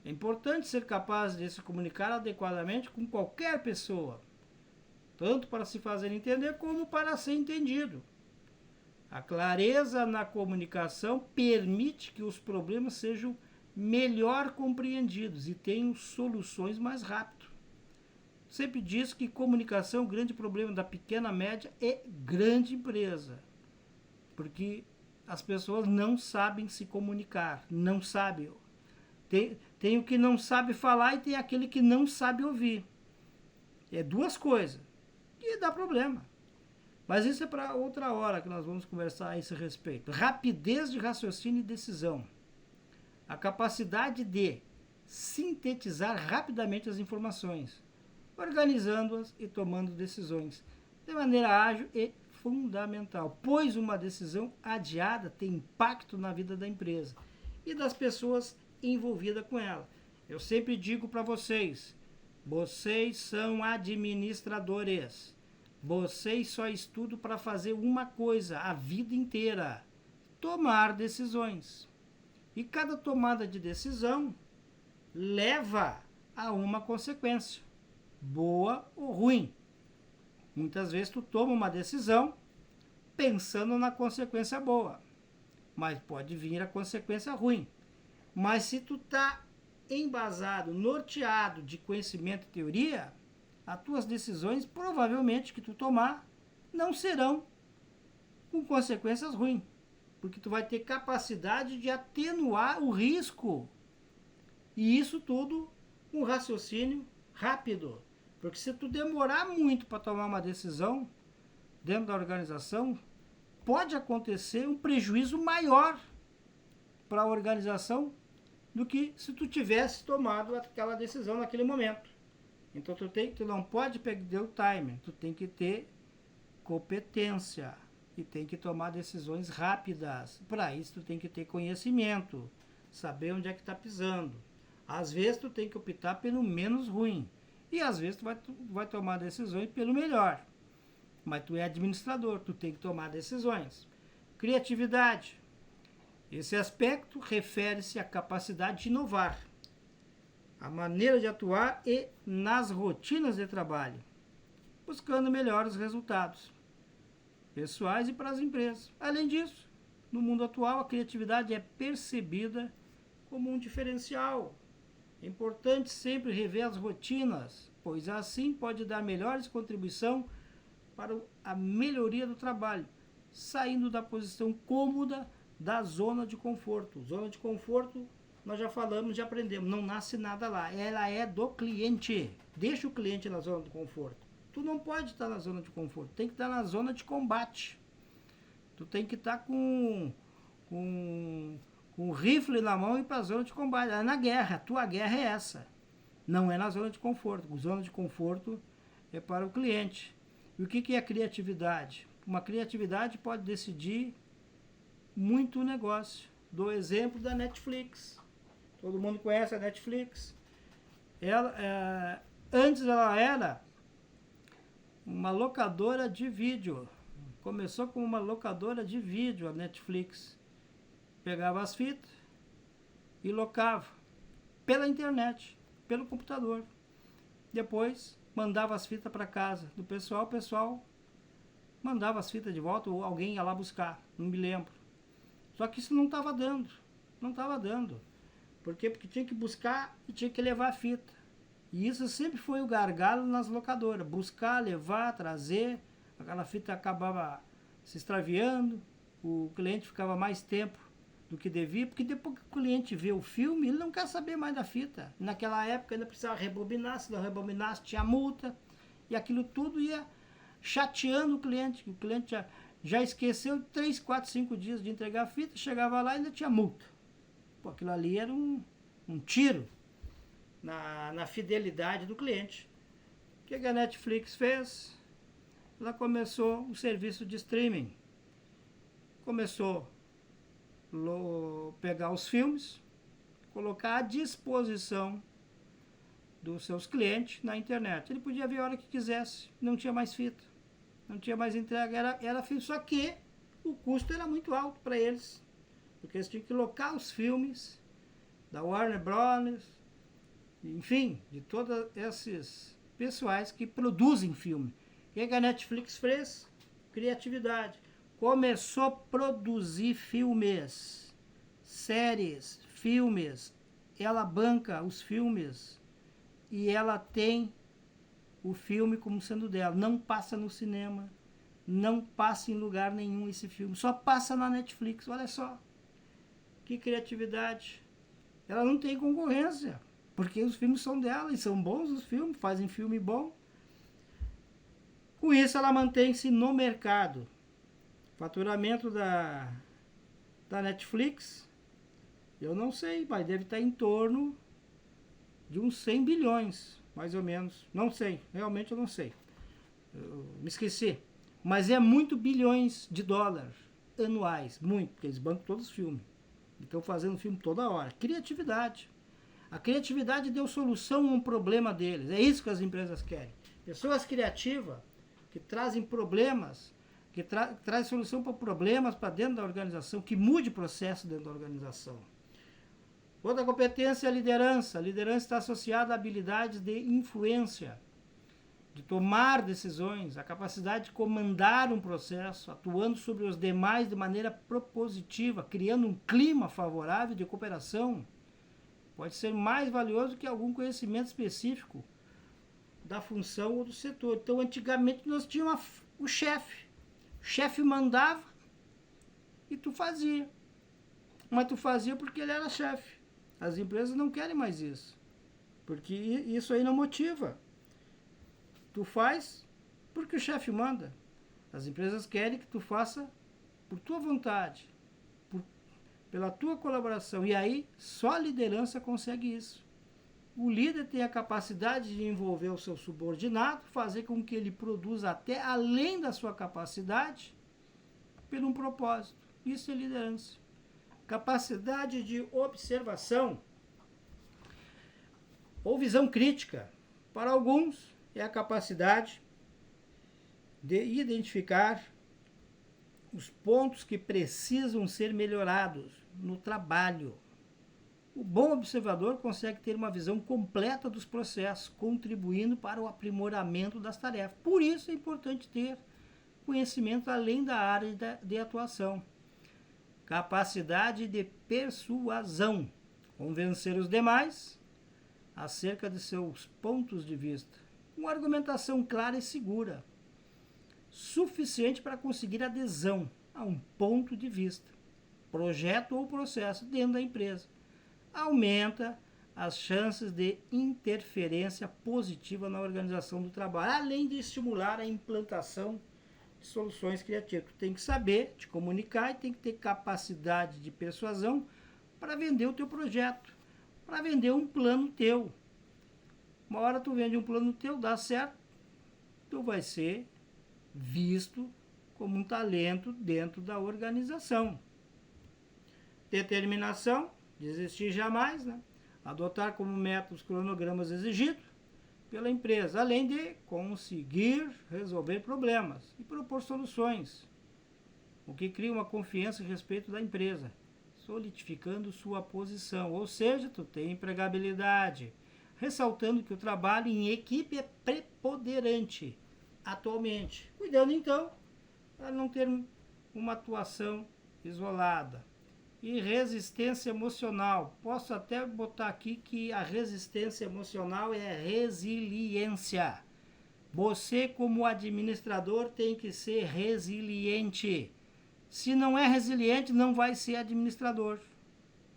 É importante ser capaz de se comunicar adequadamente com qualquer pessoa, tanto para se fazer entender como para ser entendido. A clareza na comunicação permite que os problemas sejam melhor compreendidos e tenham soluções mais rápido. Sempre diz que comunicação é o grande problema da pequena, média e grande empresa, porque as pessoas não sabem se comunicar, não sabem. Tem o que não sabe falar e tem aquele que não sabe ouvir. É duas coisas e dá problema. Mas isso é para outra hora que nós vamos conversar a esse respeito. Rapidez de raciocínio e decisão. A capacidade de sintetizar rapidamente as informações, organizando-as e tomando decisões de maneira ágil e fundamental, pois uma decisão adiada tem impacto na vida da empresa e das pessoas envolvidas com ela. Eu sempre digo para vocês, vocês são administradores. Vocês só estudam para fazer uma coisa a vida inteira: tomar decisões. E cada tomada de decisão leva a uma consequência, boa ou ruim. Muitas vezes tu toma uma decisão pensando na consequência boa, mas pode vir a consequência ruim. Mas se tu tá embasado, norteado de conhecimento e teoria, as tuas decisões, provavelmente, que tu tomar, não serão com consequências ruins, porque tu vai ter capacidade de atenuar o risco. E isso tudo com raciocínio rápido. Porque se tu demorar muito para tomar uma decisão dentro da organização, pode acontecer um prejuízo maior para a organização do que se tu tivesse tomado aquela decisão naquele momento. Então tu não pode perder o timing, tu tem que ter competência e tem que tomar decisões rápidas. Para isso tu tem que ter conhecimento, saber onde é que está pisando. Às vezes tu tem que optar pelo menos ruim e às vezes tu vai tomar decisões pelo melhor. Mas tu é administrador, tu tem que tomar decisões. Criatividade. Esse aspecto refere-se à capacidade de inovar, a maneira de atuar e nas rotinas de trabalho, buscando melhores resultados pessoais e para as empresas. Além disso, no mundo atual, a criatividade é percebida como um diferencial. É importante sempre rever as rotinas, pois assim pode dar melhores contribuições para a melhoria do trabalho, saindo da posição cômoda da zona de conforto. Zona de conforto, nós já falamos, já aprendemos, não nasce nada lá, ela é do cliente. Deixa o cliente na zona de conforto. Tu não pode estar na zona de conforto, tem que estar na zona de combate. Tu tem que estar com um rifle na mão e ir para a zona de combate. É na guerra, a tua guerra é essa. Não é na zona de conforto. A zona de conforto é para o cliente. E o que é criatividade? Uma criatividade pode decidir muito o negócio. Dou exemplo da Netflix. Todo mundo conhece a Netflix. Antes ela era uma locadora de vídeo. Começou como uma locadora de vídeo a Netflix. Pegava as fitas e locava pela internet, pelo computador. Depois mandava as fitas para casa do pessoal, o pessoal mandava as fitas de volta ou alguém ia lá buscar, não me lembro. Só que isso não estava dando, Por quê? Porque tinha que buscar e tinha que levar a fita. E isso sempre foi o gargalo nas locadoras, buscar, levar, trazer, aquela fita acabava se extraviando, o cliente ficava mais tempo do que devia, porque depois que o cliente vê o filme, ele não quer saber mais da fita. Naquela época ainda precisava rebobinar, se não rebobinasse tinha multa, e aquilo tudo ia chateando o cliente já esqueceu 3, 4, 5 dias de entregar a fita, chegava lá e ainda tinha multa. Pô, aquilo ali era um tiro na fidelidade do cliente. O que a Netflix fez? Ela começou o serviço de streaming. Começou pegar os filmes, colocar à disposição dos seus clientes na internet. Ele podia ver a hora que quisesse, não tinha mais fita, não tinha mais entrega, era filme, só que o custo era muito alto para eles, porque eles tinham que locar os filmes da Warner Bros., enfim, de todos esses pessoais que produzem filme. O que a Netflix fez? Criatividade. Começou a produzir filmes, séries, filmes. Ela banca os filmes e ela tem o filme como sendo dela. Não passa no cinema, não passa em lugar nenhum esse filme. Só passa na Netflix. Olha só, que criatividade. Ela não tem concorrência, porque os filmes são dela e são bons os filmes, fazem filme bom. Com isso, ela mantém-se no mercado. Faturamento da Netflix, eu não sei, mas deve estar em torno de uns 100 bilhões, mais ou menos. Não sei, realmente eu não sei. Eu me esqueci. Mas é muito bilhões de dólares anuais, muito, porque eles bancam todos os filmes. Estão fazendo filme toda hora. Criatividade. A criatividade deu solução a um problema deles. É isso que as empresas querem. Pessoas criativas que trazem problemas, que trazem solução para problemas para dentro da organização, que mude o processo dentro da organização. Outra competência é a liderança. A liderança está associada a habilidades de influência, de tomar decisões, a capacidade de comandar um processo, atuando sobre os demais de maneira propositiva, criando um clima favorável de cooperação. Pode ser mais valioso que algum conhecimento específico da função ou do setor. Então, antigamente nós tínhamos o chefe. O chefe mandava e tu fazia. Mas tu fazia porque ele era chefe. As empresas não querem mais isso, porque isso aí não motiva. Tu faz porque o chefe manda. As empresas querem que tu faça por tua vontade, pela tua colaboração. E aí, só a liderança consegue isso. O líder tem a capacidade de envolver o seu subordinado, fazer com que ele produza até além da sua capacidade, por um propósito. Isso é liderança. Capacidade de observação ou visão crítica. Para alguns, é a capacidade de identificar os pontos que precisam ser melhorados no trabalho. O bom observador consegue ter uma visão completa dos processos, contribuindo para o aprimoramento das tarefas. Por isso é importante ter conhecimento além da área de atuação. Capacidade de persuasão, convencer os demais acerca de seus pontos de vista. Uma argumentação clara e segura, suficiente para conseguir adesão a um ponto de vista, projeto ou processo dentro da empresa. Aumenta as chances de interferência positiva na organização do trabalho, além de estimular a implantação de soluções criativas. Tu tem que saber te comunicar e tem que ter capacidade de persuasão para vender o teu projeto, para vender um plano teu. Uma hora tu vende um plano teu, dá certo, tu vai ser visto como um talento dentro da organização. Determinação, desistir jamais, né? Adotar como método os cronogramas exigidos pela empresa, além de conseguir resolver problemas e propor soluções, o que cria uma confiança a respeito da empresa, solidificando sua posição, ou seja, tu tem empregabilidade, ressaltando que o trabalho em equipe é preponderante atualmente, cuidando então para não ter uma atuação isolada. E resistência emocional. Posso até botar aqui que a resistência emocional é resiliência. Você, como administrador, tem que ser resiliente. Se não é resiliente, não vai ser administrador.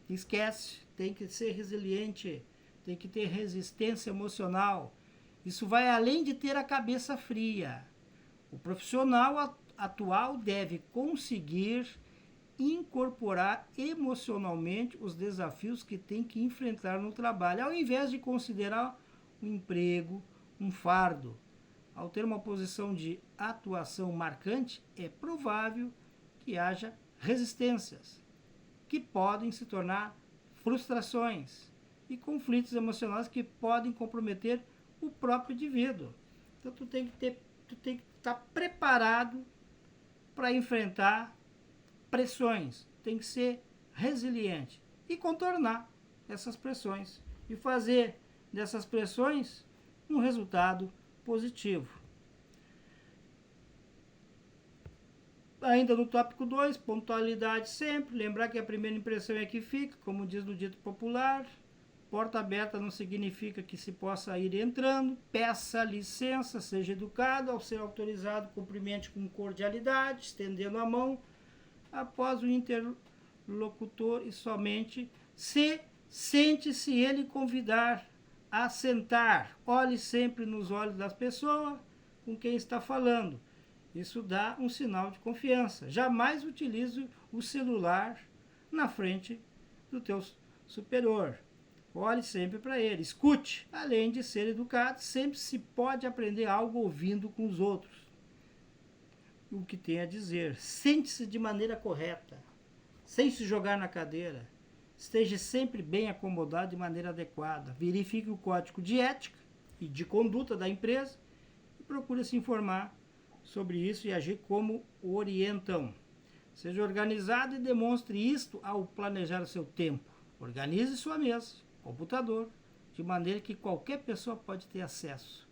Esquece, tem que ser resiliente, tem que ter resistência emocional. Isso vai além de ter a cabeça fria. O profissional atual deve conseguir incorporar emocionalmente os desafios que tem que enfrentar no trabalho, ao invés de considerar o emprego um fardo. Ao ter uma posição de atuação marcante, é provável que haja resistências, que podem se tornar frustrações e conflitos emocionais que podem comprometer o próprio indivíduo. Então tu tem que estar preparado para enfrentar pressões, tem que ser resiliente e contornar essas pressões e fazer dessas pressões um resultado positivo. Ainda no tópico 2, pontualidade sempre, lembrar que a primeira impressão é que fica, como diz no dito popular. Porta aberta não significa que se possa ir entrando. Peça licença, seja educado, ao ser autorizado, cumprimente com cordialidade, estendendo a mão após o interlocutor e somente se sente-se ele convidar a sentar. Olhe sempre nos olhos das pessoas, com quem está falando. Isso dá um sinal de confiança. Jamais utilize o celular na frente do teu superior. Olhe sempre para ele, escute. Além de ser educado, sempre se pode aprender algo ouvindo com os outros o que tem a dizer. Sente-se de maneira correta, sem se jogar na cadeira. Esteja sempre bem acomodado de maneira adequada. Verifique o código de ética e de conduta da empresa e procure se informar sobre isso e agir como orientam. Seja organizado e demonstre isto ao planejar o seu tempo. Organize sua mesa, computador, de maneira que qualquer pessoa pode ter acesso.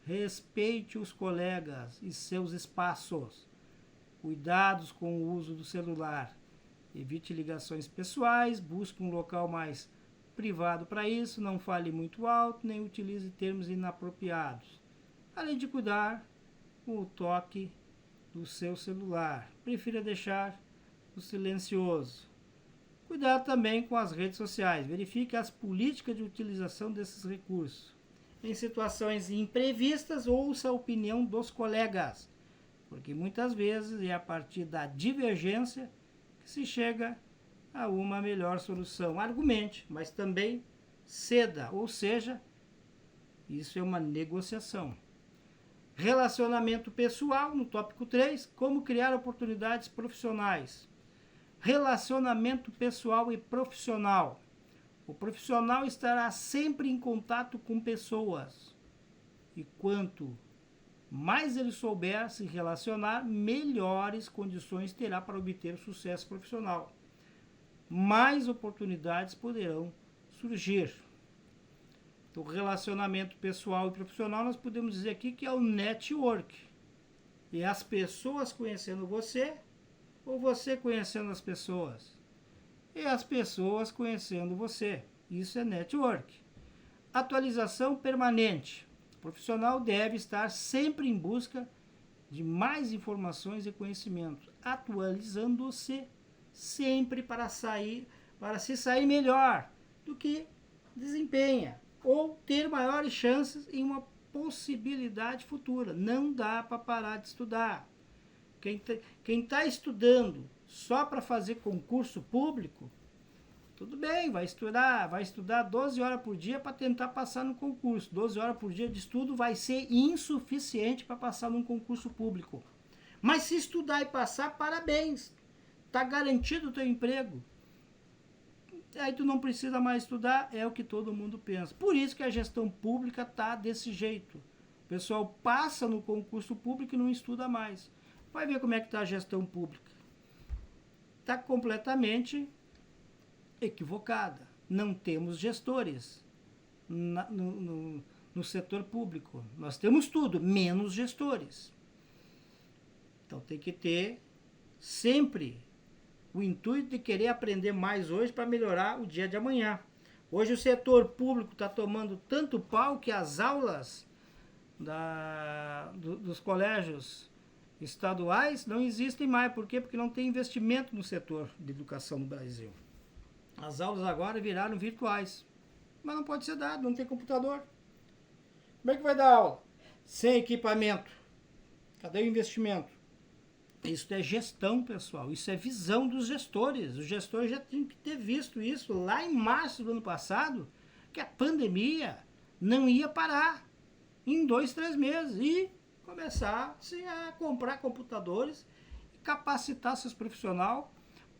Respeite os colegas e seus espaços. Cuidados com o uso do celular. Evite ligações pessoais, busque um local mais privado para isso, não fale muito alto, nem utilize termos inapropriados. Além de cuidar com o toque do seu celular. Prefira deixar o silencioso. Cuidado também com as redes sociais. Verifique as políticas de utilização desses recursos. Em situações imprevistas, ouça a opinião dos colegas, porque muitas vezes é a partir da divergência que se chega a uma melhor solução. Argumente, mas também ceda, ou seja, isso é uma negociação. Relacionamento pessoal, no tópico 3, como criar oportunidades profissionais. Relacionamento pessoal e profissional. O profissional estará sempre em contato com pessoas. E quanto mais ele souber se relacionar, melhores condições terá para obter sucesso profissional. Mais oportunidades poderão surgir. O relacionamento pessoal e profissional, nós podemos dizer aqui que é o network. E as pessoas conhecendo você, ou você conhecendo as pessoas. E as pessoas conhecendo você. Isso é network. Atualização permanente. O profissional deve estar sempre em busca de mais informações e conhecimento, atualizando-se sempre para se sair melhor do que desempenha, ou ter maiores chances em uma possibilidade futura. Não dá para parar de estudar. Quem está estudando só para fazer concurso público, tudo bem, vai estudar 12 horas por dia para tentar passar no concurso. 12 horas por dia de estudo vai ser insuficiente para passar num concurso público. Mas se estudar e passar, parabéns. Está garantido o teu emprego. Aí tu não precisa mais estudar, é o que todo mundo pensa. Por isso que a gestão pública está desse jeito. O pessoal passa no concurso público e não estuda mais. Vai ver como é que está a gestão pública. Está completamente equivocada. Não temos gestores no setor público. Nós temos tudo, menos gestores. Então tem que ter sempre o intuito de querer aprender mais hoje para melhorar o dia de amanhã. Hoje o setor público está tomando tanto pau que as aulas dos colégios estaduais não existem mais. Por quê? Porque não tem investimento no setor de educação no Brasil. As aulas agora viraram virtuais. Mas não pode ser dado, não tem computador. Como é que vai dar aula? Sem equipamento. Cadê o investimento? Isso é gestão, pessoal. Isso é visão dos gestores. Os gestores já tinham que ter visto isso lá em março do ano passado, que a pandemia não ia parar em 2, 3 meses. E começar a comprar computadores e capacitar seus profissionais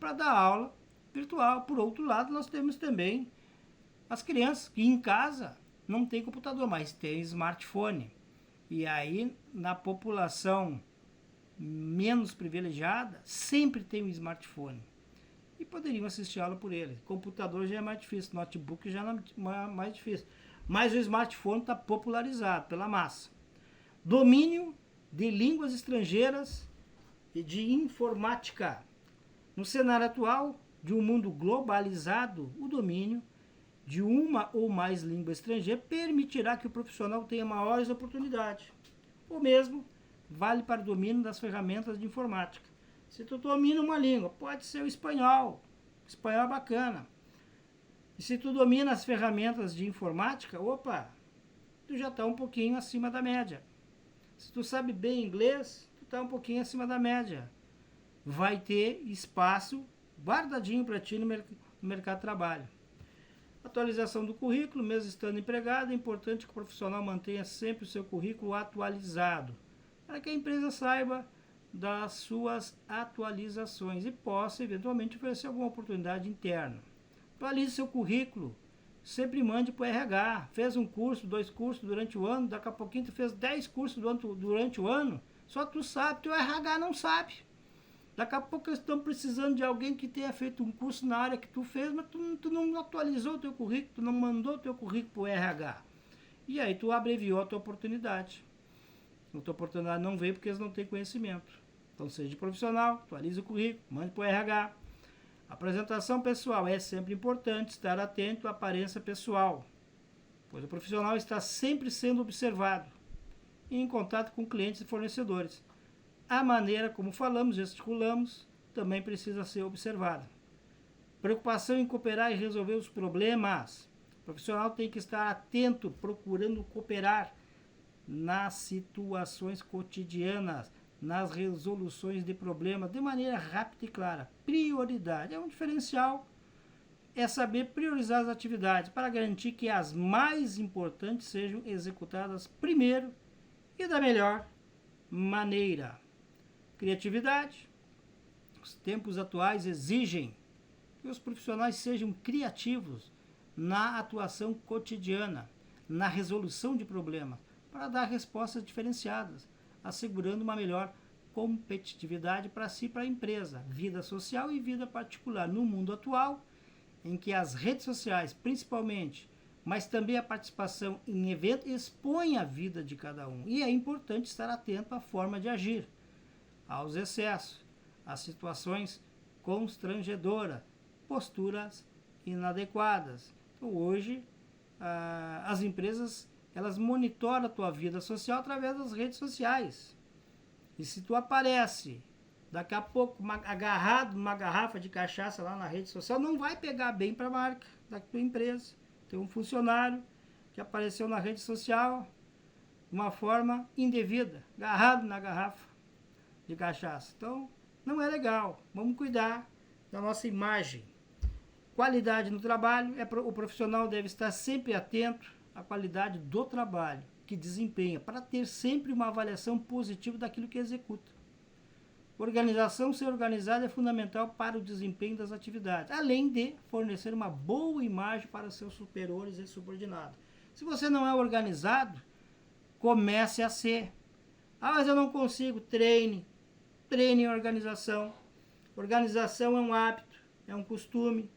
para dar aula virtual. Por outro lado, nós temos também as crianças que em casa não tem computador, mas tem smartphone. E aí, na população menos privilegiada, sempre tem um smartphone. E poderiam assistir aula por ele. Computador já é mais difícil, notebook já é mais difícil. Mas o smartphone está popularizado pela massa. Domínio de línguas estrangeiras e de informática. No cenário atual de um mundo globalizado, o domínio de uma ou mais línguas estrangeiras permitirá que o profissional tenha maiores oportunidades. O mesmo vale para o domínio das ferramentas de informática. Se tu domina uma língua, pode ser o espanhol. O espanhol é bacana. E se tu domina as ferramentas de informática, tu já está um pouquinho acima da média. Se tu sabe bem inglês, tu tá um pouquinho acima da média. Vai ter espaço guardadinho para ti no mercado de trabalho. Atualização do currículo, mesmo estando empregado, é importante que o profissional mantenha sempre o seu currículo atualizado, para que a empresa saiba das suas atualizações e possa eventualmente oferecer alguma oportunidade interna. Atualize seu currículo, sempre mande para o RH. Fez um curso, 2 cursos durante o ano, daqui a pouquinho tu fez 10 cursos durante o ano, só tu sabe, teu RH não sabe. Daqui a pouco eles estão precisando de alguém que tenha feito um curso na área que tu fez, mas tu não atualizou o teu currículo, tu não mandou o teu currículo para o RH. E aí tu abreviou a tua oportunidade. A tua oportunidade não veio porque eles não têm conhecimento. Então seja profissional, atualize o currículo, mande para o RH. Apresentação pessoal. É sempre importante estar atento à aparência pessoal, pois o profissional está sempre sendo observado e em contato com clientes e fornecedores. A maneira como falamos, gesticulamos, também precisa ser observada. Preocupação em cooperar e resolver os problemas. O profissional tem que estar atento, procurando cooperar nas situações cotidianas, nas resoluções de problemas, de maneira rápida e clara. Prioridade é um diferencial, é saber priorizar as atividades para garantir que as mais importantes sejam executadas primeiro e da melhor maneira. Criatividade. Os tempos atuais exigem que os profissionais sejam criativos na atuação cotidiana, na resolução de problemas, para dar respostas diferenciadas, assegurando uma melhor competitividade para si e para a empresa, vida social e vida particular. No mundo atual, em que as redes sociais, principalmente, mas também a participação em eventos, expõe a vida de cada um. E é importante estar atento à forma de agir, aos excessos, às situações constrangedoras, posturas inadequadas. Então, hoje, as empresas elas monitoram a tua vida social através das redes sociais. E se tu aparece daqui a pouco agarrado numa garrafa de cachaça lá na rede social, não vai pegar bem para a marca da tua empresa. Tem um funcionário que apareceu na rede social de uma forma indevida, agarrado na garrafa de cachaça. Então, não é legal. Vamos cuidar da nossa imagem. Qualidade no trabalho. O profissional deve estar sempre atento à qualidade do trabalho que desempenha, para ter sempre uma avaliação positiva daquilo que executa. Organização, ser organizada é fundamental para o desempenho das atividades, além de fornecer uma boa imagem para seus superiores e subordinados. Se você não é organizado, comece a ser. Mas eu não consigo. Treine em organização. Organização é um hábito, é um costume.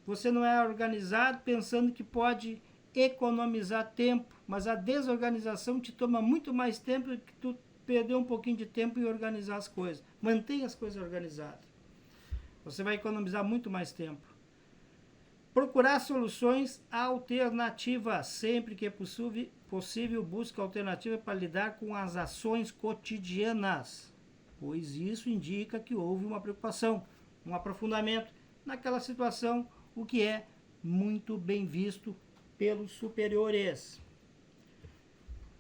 Você não é organizado pensando que pode economizar tempo, mas a desorganização te toma muito mais tempo do que tu perder um pouquinho de tempo em organizar as coisas. Mantenha as coisas organizadas. Você vai economizar muito mais tempo. Procurar soluções alternativas. Sempre que é possível, busca alternativas para lidar com as ações cotidianas, pois isso indica que houve uma preocupação, um aprofundamento naquela situação, o que é muito bem visto pelos superiores.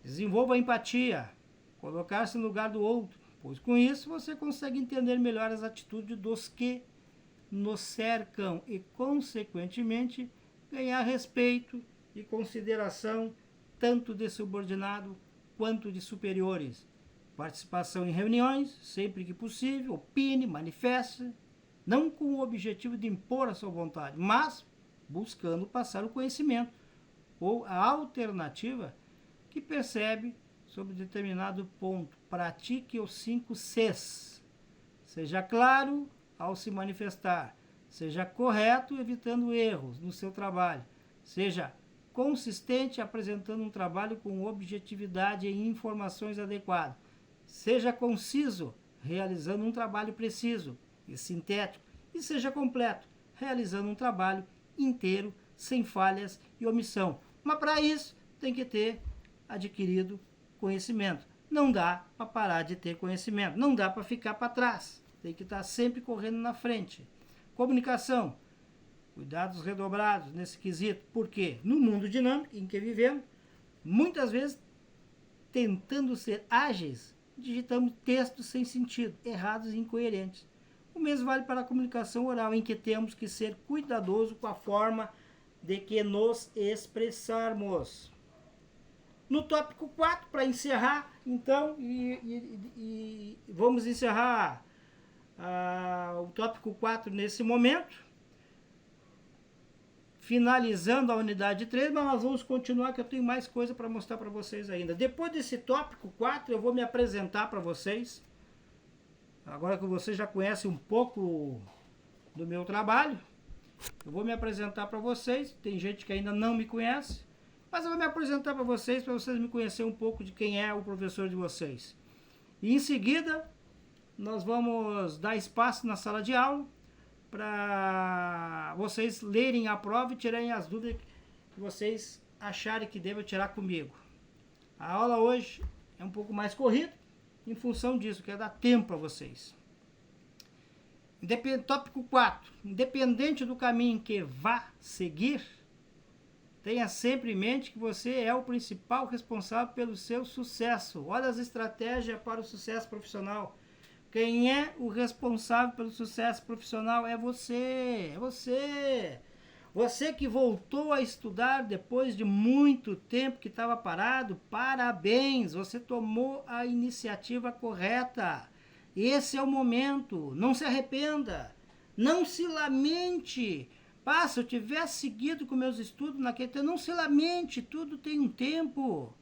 Desenvolva a empatia, colocar-se no lugar do outro, pois com isso você consegue entender melhor as atitudes dos que nos cercam e, consequentemente, ganhar respeito e consideração tanto de subordinado quanto de superiores. Participação em reuniões, sempre que possível, opine, manifeste, não com o objetivo de impor a sua vontade, mas buscando passar o conhecimento ou a alternativa que percebe sobre determinado ponto. Pratique os 5 Cs. Seja claro ao se manifestar. Seja correto, evitando erros no seu trabalho. Seja consistente, apresentando um trabalho com objetividade e informações adequadas. Seja conciso, realizando um trabalho preciso e sintético. E seja completo, realizando um trabalho inteiro, sem falhas e omissão. Mas para isso tem que ter adquirido conhecimento. Não dá para parar de ter conhecimento. Não dá para ficar para trás. Tem que estar sempre correndo na frente. Comunicação. Cuidados redobrados nesse quesito. Porque no mundo dinâmico em que vivemos, muitas vezes tentando ser ágeis, digitamos textos sem sentido, errados e incoerentes. O mesmo vale para a comunicação oral, em que temos que ser cuidadosos com a forma de que nos expressarmos. No tópico 4, para encerrar, então, vamos encerrar o tópico 4 nesse momento, finalizando a unidade 3, mas nós vamos continuar, que eu tenho mais coisa para mostrar para vocês ainda. Depois desse tópico 4, eu vou me apresentar para vocês. Agora que vocês já conhecem um pouco do meu trabalho, eu vou me apresentar para vocês. Tem gente que ainda não me conhece, mas eu vou me apresentar para vocês me conhecerem um pouco de quem é o professor de vocês. E em seguida, nós vamos dar espaço na sala de aula para vocês lerem a prova e tirarem as dúvidas que vocês acharem que devem tirar comigo. A aula hoje é um pouco mais corrida, em função disso, quero dar tempo para vocês. Tópico 4. Independente do caminho que vá seguir, tenha sempre em mente que você é o principal responsável pelo seu sucesso. Olha as estratégias para o sucesso profissional. Quem é o responsável pelo sucesso profissional é você. É você. Você que voltou a estudar depois de muito tempo que estava parado, parabéns, você tomou a iniciativa correta. Esse é o momento, não se arrependa, não se lamente. Se eu tivesse seguido com meus estudos naquele tempo, não se lamente, tudo tem um tempo.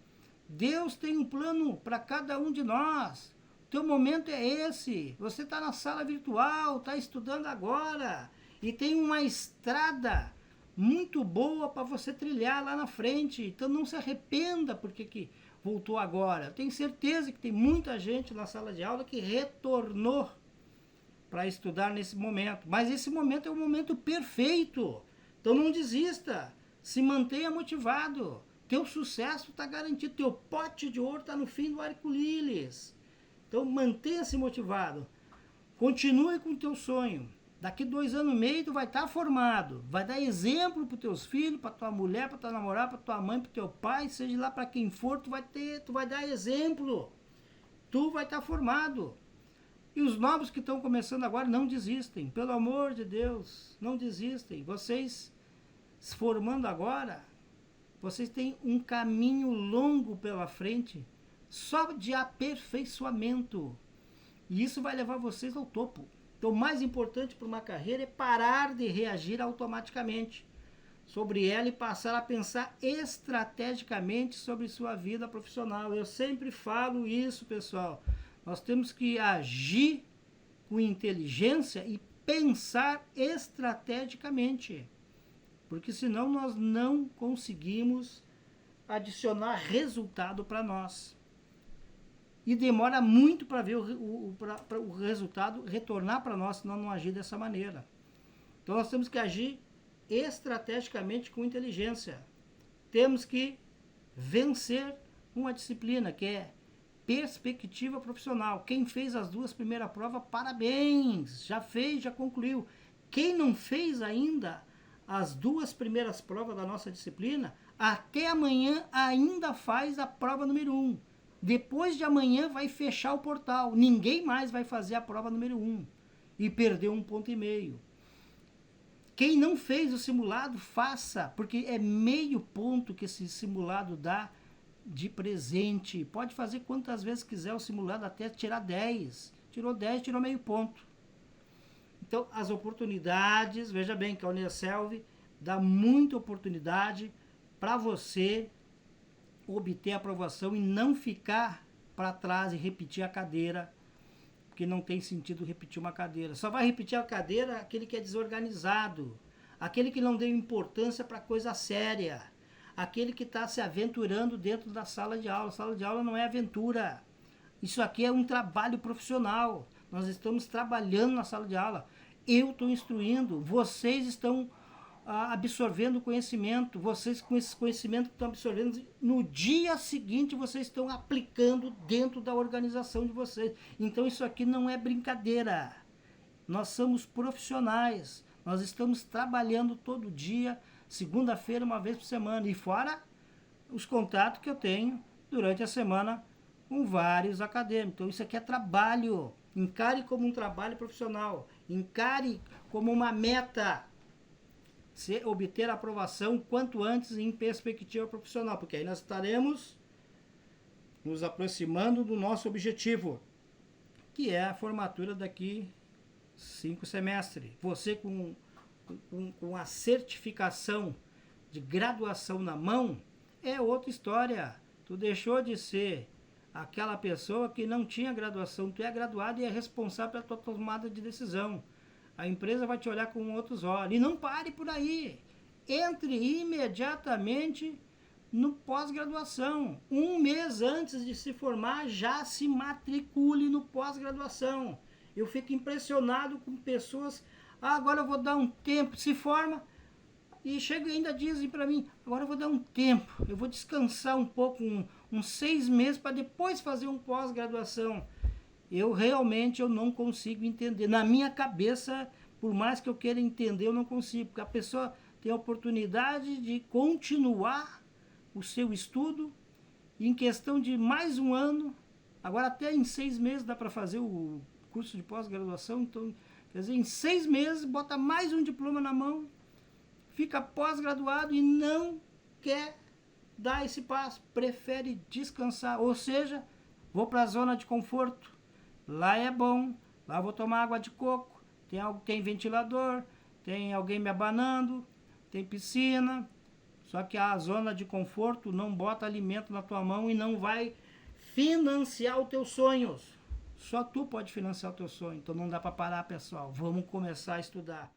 Deus tem um plano para cada um de nós. O teu momento é esse, você está na sala virtual, está estudando agora e tem uma estrada muito boa para você trilhar lá na frente. Então não se arrependa porque que voltou agora. Eu tenho certeza que tem muita gente na sala de aula que retornou para estudar nesse momento. Mas esse momento é o momento perfeito. Então não desista. Se mantenha motivado. Teu sucesso está garantido. Teu pote de ouro está no fim do arco-íris. Então mantenha-se motivado. Continue com o teu sonho. Daqui 2 anos e meio tu vai estar formado, vai dar exemplo para os teus filhos, para tua mulher, para tua namorada, para tua mãe, para teu pai, seja lá para quem for, tu vai dar exemplo. Tu vai estar formado. E os novos que estão começando agora não desistem, pelo amor de Deus, não desistem. Vocês se formando agora, vocês têm um caminho longo pela frente, só de aperfeiçoamento. E isso vai levar vocês ao topo. Então, o mais importante para uma carreira é parar de reagir automaticamente sobre ela e passar a pensar estrategicamente sobre sua vida profissional. Eu sempre falo isso, pessoal. Nós temos que agir com inteligência e pensar estrategicamente, porque senão nós não conseguimos adicionar resultado para nós. E demora muito para ver o resultado retornar para nós, se nós não agir dessa maneira. Então nós temos que agir estrategicamente com inteligência. Temos que vencer uma disciplina que é perspectiva profissional. Quem fez as 2 primeiras provas, parabéns! Já fez, já concluiu. Quem não fez ainda as 2 primeiras provas da nossa disciplina, até amanhã ainda faz a prova número 1. Depois de amanhã vai fechar o portal. Ninguém mais vai fazer a prova número 1. E perdeu 1,5 ponto. Quem não fez o simulado, faça. Porque é meio ponto que esse simulado dá de presente. Pode fazer quantas vezes quiser o simulado até tirar 10. Tirou 10, tirou meio ponto. Então, as oportunidades, veja bem que a Unicelv dá muita oportunidade para você obter a aprovação e não ficar para trás e repetir a cadeira, porque não tem sentido repetir uma cadeira. Só vai repetir a cadeira aquele que é desorganizado, aquele que não deu importância para coisa séria, aquele que está se aventurando dentro da sala de aula. A sala de aula não é aventura. Isso aqui é um trabalho profissional. Nós estamos trabalhando na sala de aula. Eu estou instruindo, vocês estão absorvendo conhecimento, vocês com esse conhecimento que estão absorvendo, no dia seguinte vocês estão aplicando dentro da organização de vocês. Então isso aqui não é brincadeira. Nós somos profissionais, nós estamos trabalhando todo dia, segunda-feira, uma vez por semana, e fora os contatos que eu tenho durante a semana com vários acadêmicos. Então isso aqui é trabalho. Encare como um trabalho profissional. Encare como uma meta. Se obter a aprovação quanto antes em perspectiva profissional, porque aí nós estaremos nos aproximando do nosso objetivo, que é a formatura daqui 5 semestres. Você com a certificação de graduação na mão, é outra história. Tu deixou de ser aquela pessoa que não tinha graduação, tu é graduado e é responsável pela tua tomada de decisão. A empresa vai te olhar com outros olhos. E não pare por aí. Entre imediatamente no pós-graduação. 1 mês antes de se formar, já se matricule no pós-graduação. Eu fico impressionado com pessoas, agora eu vou dar um tempo, se forma, e chega e ainda dizem para mim, agora eu vou dar um tempo, eu vou descansar um pouco, uns 6 meses para depois fazer um pós-graduação. Eu realmente não consigo entender. Na minha cabeça, por mais que eu queira entender, eu não consigo, porque a pessoa tem a oportunidade de continuar o seu estudo e em questão de mais um ano, agora até em 6 meses dá para fazer o curso de pós-graduação, então, quer dizer, em 6 meses bota mais um diploma na mão, fica pós-graduado e não quer dar esse passo, prefere descansar, ou seja, vou para a zona de conforto, lá é bom, lá vou tomar água de coco, tem ventilador, tem alguém me abanando, tem piscina, só que a zona de conforto não bota alimento na tua mão e não vai financiar os teus sonhos. Só tu pode financiar o teu sonho, então não dá para parar, pessoal, vamos começar a estudar.